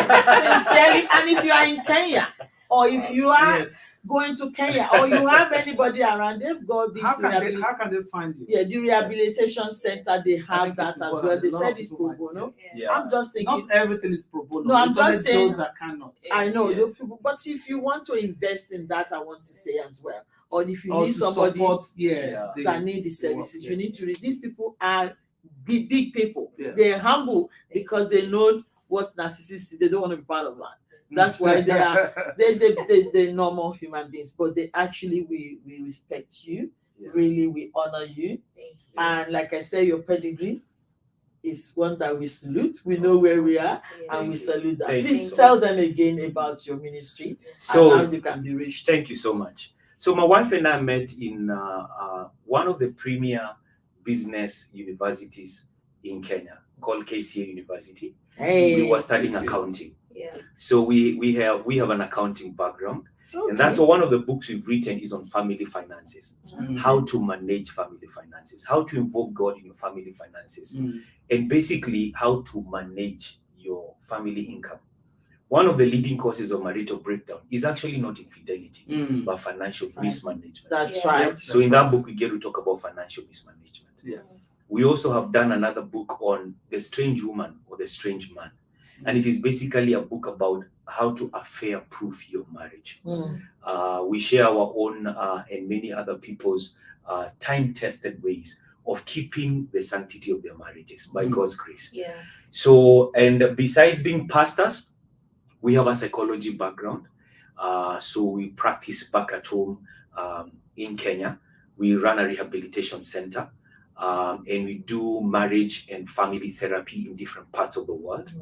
Speaker 1: And if you are in Kenya, or if you are going to Kenya, or you have anybody around, they've got this.
Speaker 2: How can they find you?
Speaker 1: Yeah, the rehabilitation center, they have that as well. They said it's pro bono. I'm just thinking.
Speaker 2: Not everything is pro bono.
Speaker 1: No, I'm just saying.
Speaker 2: Those that cannot.
Speaker 1: I know those people, but if you want to invest in that, I want to say as well. Or if you need somebody that need the services, you need to read. These people are big people. They're humble because they know what narcissists. They don't want to be part of that. That's why they are they're normal human beings, but they actually we respect you. Really, we honor you. And like I said, your pedigree is one that we salute. We know where we are and we salute that. Please tell them again about your ministry and how you can be reached.
Speaker 3: Thank you so much. So my wife and I met in one of the premier business universities in Kenya called KCA University. We were studying accounting. So we have an accounting background.
Speaker 1: Okay.
Speaker 3: And that's one of the books we've written is on family finances. How to manage family finances, how to involve God in your family finances, and basically how to manage your family income. One of the leading causes of marital breakdown is actually not infidelity, but financial mismanagement.
Speaker 1: That's right.
Speaker 3: So in that book, we get to talk about financial mismanagement.
Speaker 2: Yeah.
Speaker 3: We also have done another book on the strange woman or the strange man. And it is basically a book about how to affair-proof your marriage. We share our own and many other people's time-tested ways of keeping the sanctity of their marriages by God's grace.
Speaker 4: Yeah.
Speaker 3: So, and besides being pastors, we have a psychology background. So we practice back at home in Kenya. We run a rehabilitation center. And we do marriage and family therapy in different parts of the world.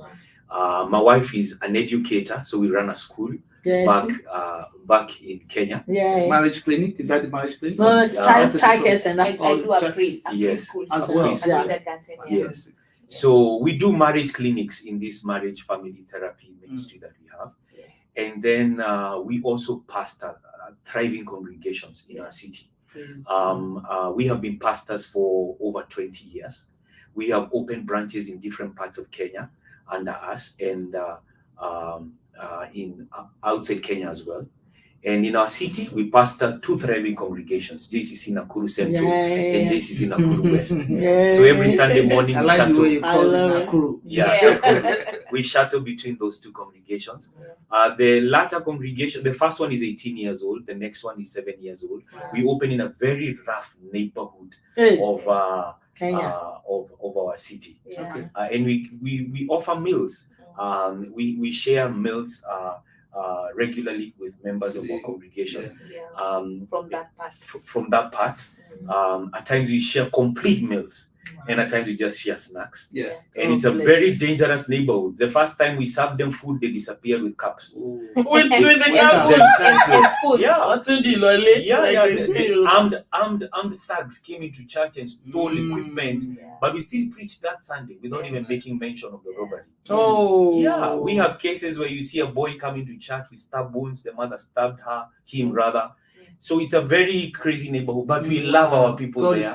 Speaker 3: My wife is an educator, so we run a school back in Kenya.
Speaker 2: Marriage clinic, is that the marriage clinic?
Speaker 1: No, child care center.
Speaker 4: I do a preschool
Speaker 2: as well.
Speaker 3: Yes. So we do marriage clinics in this marriage family therapy ministry that we have. And then we also pastor thriving congregations in our city. We have been pastors for over 20 years. We have opened branches in different parts of Kenya under us, and in outside Kenya as well. And in our city, we pastor 2 thriving congregations, JCC Nakuru Central and JCC Nakuru West. So every Sunday morning, we shuttle.
Speaker 2: Nakuru.
Speaker 3: We shuttle between those 2 congregations. The latter congregation, the first one is 18 years old. The next one is 7 years old. We open in a very rough neighborhood of our city. And we offer meals. We share meals regularly with members of our congregation. From that part, at times we share complete meals, and at times we just share snacks. And it's a very dangerous neighborhood. The first time we served them food, they disappeared with cups.
Speaker 1: With the cups.
Speaker 3: Armed thugs came into church and stole equipment, but we still preached that Sunday without even making mention of the robbery. We have cases where you see a boy coming to church with stab wounds. The mother stabbed him rather. So it's a very crazy neighborhood, but we love our people there.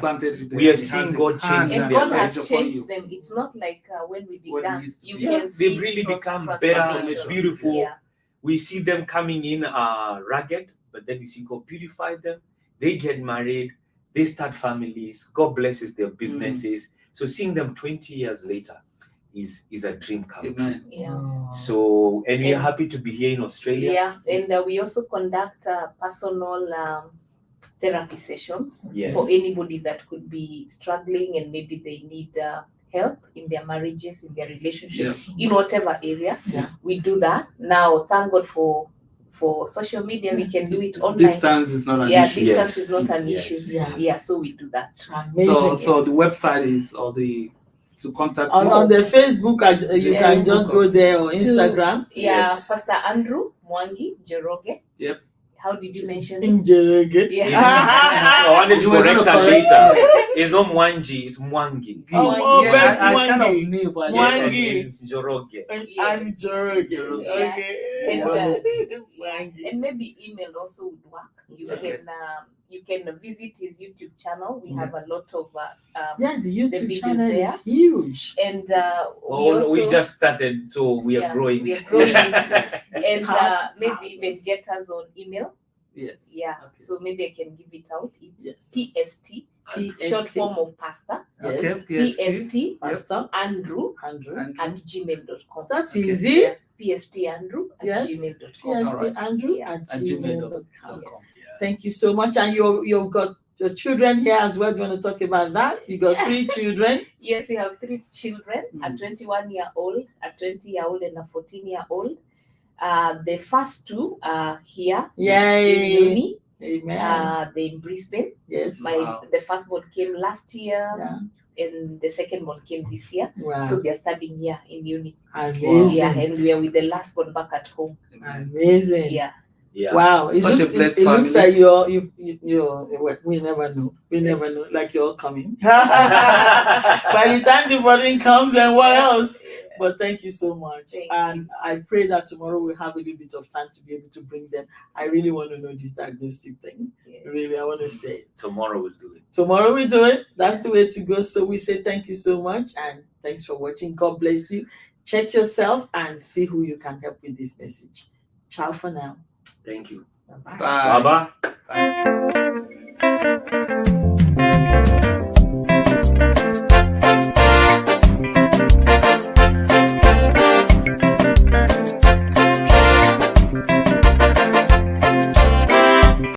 Speaker 3: We are seeing God changing
Speaker 4: and God has changed them. It's not like when we began. You can see
Speaker 3: they've really become better, beautiful. We see them coming in ragged, but then we see God beautify them. They get married. They start families. God blesses their businesses. So seeing them 20 years later is a dream come true. So, and we are happy to be here in Australia.
Speaker 4: And we also conduct personal therapy sessions for anybody that could be struggling and maybe they need help in their marriages, in their relationship, in whatever area. We do that. Now, thank God for social media, we can do it online.
Speaker 2: Distance is not an issue.
Speaker 4: Distance is not an issue. So we do that.
Speaker 2: So the website is, or the to contact
Speaker 1: on the Facebook, you can just go there, or Instagram.
Speaker 4: Pastor Andrew Mwangi Njoroge. How did you mention it?
Speaker 1: Njoroge.
Speaker 3: I wanted to correct her later. It's not Mwangi, it's Mwangi.
Speaker 2: I kind of knew, but
Speaker 1: Mwangi.
Speaker 3: It's Njoroge.
Speaker 1: And Njoroge. Okay.
Speaker 4: And maybe email also would work. You can visit his YouTube channel. We have a lot of
Speaker 1: the YouTube channel
Speaker 4: there.
Speaker 1: is huge.
Speaker 4: And
Speaker 3: we just started, so we are growing.
Speaker 4: We are growing it. And maybe even get us on email. So maybe I can give it out. It's PST, short form of pastor. PST,
Speaker 1: pastor
Speaker 4: Andrew at gmail.com.
Speaker 1: That's easy.
Speaker 4: PST Andrew at gmail.com.
Speaker 1: PST Andrew at gmail.com. Thank you so much. And you've got your children here as well. Do you want to talk about that? You got 3 children.
Speaker 4: Yes, we have 3 children, a 21-year-old, a 20-year-old, and a 14-year-old. The first 2 are here in uni.
Speaker 1: Amen.
Speaker 4: They're in Brisbane.
Speaker 1: Yes.
Speaker 4: The first one came last year, and the second one came this year. So they're studying here in uni.
Speaker 1: Amazing.
Speaker 4: And we are with the last one back at home.
Speaker 1: Amazing. Wow, it looks like we never know. We never know, like you're all coming. By the time the voting comes, and what else? But thank you so much. And I pray that tomorrow we'll have a little bit of time to be able to bring them. I really want to know this diagnostic thing. Really, I want to say it.
Speaker 3: Tomorrow we'll do it.
Speaker 1: Tomorrow we do it. That's the way to go. So we say thank you so much and thanks for watching. God bless you. Check yourself and see who you can help with this message. Ciao for now.
Speaker 3: Thank you.
Speaker 1: Bye-bye.
Speaker 2: Bye.
Speaker 3: Bye-bye.
Speaker 2: Bye.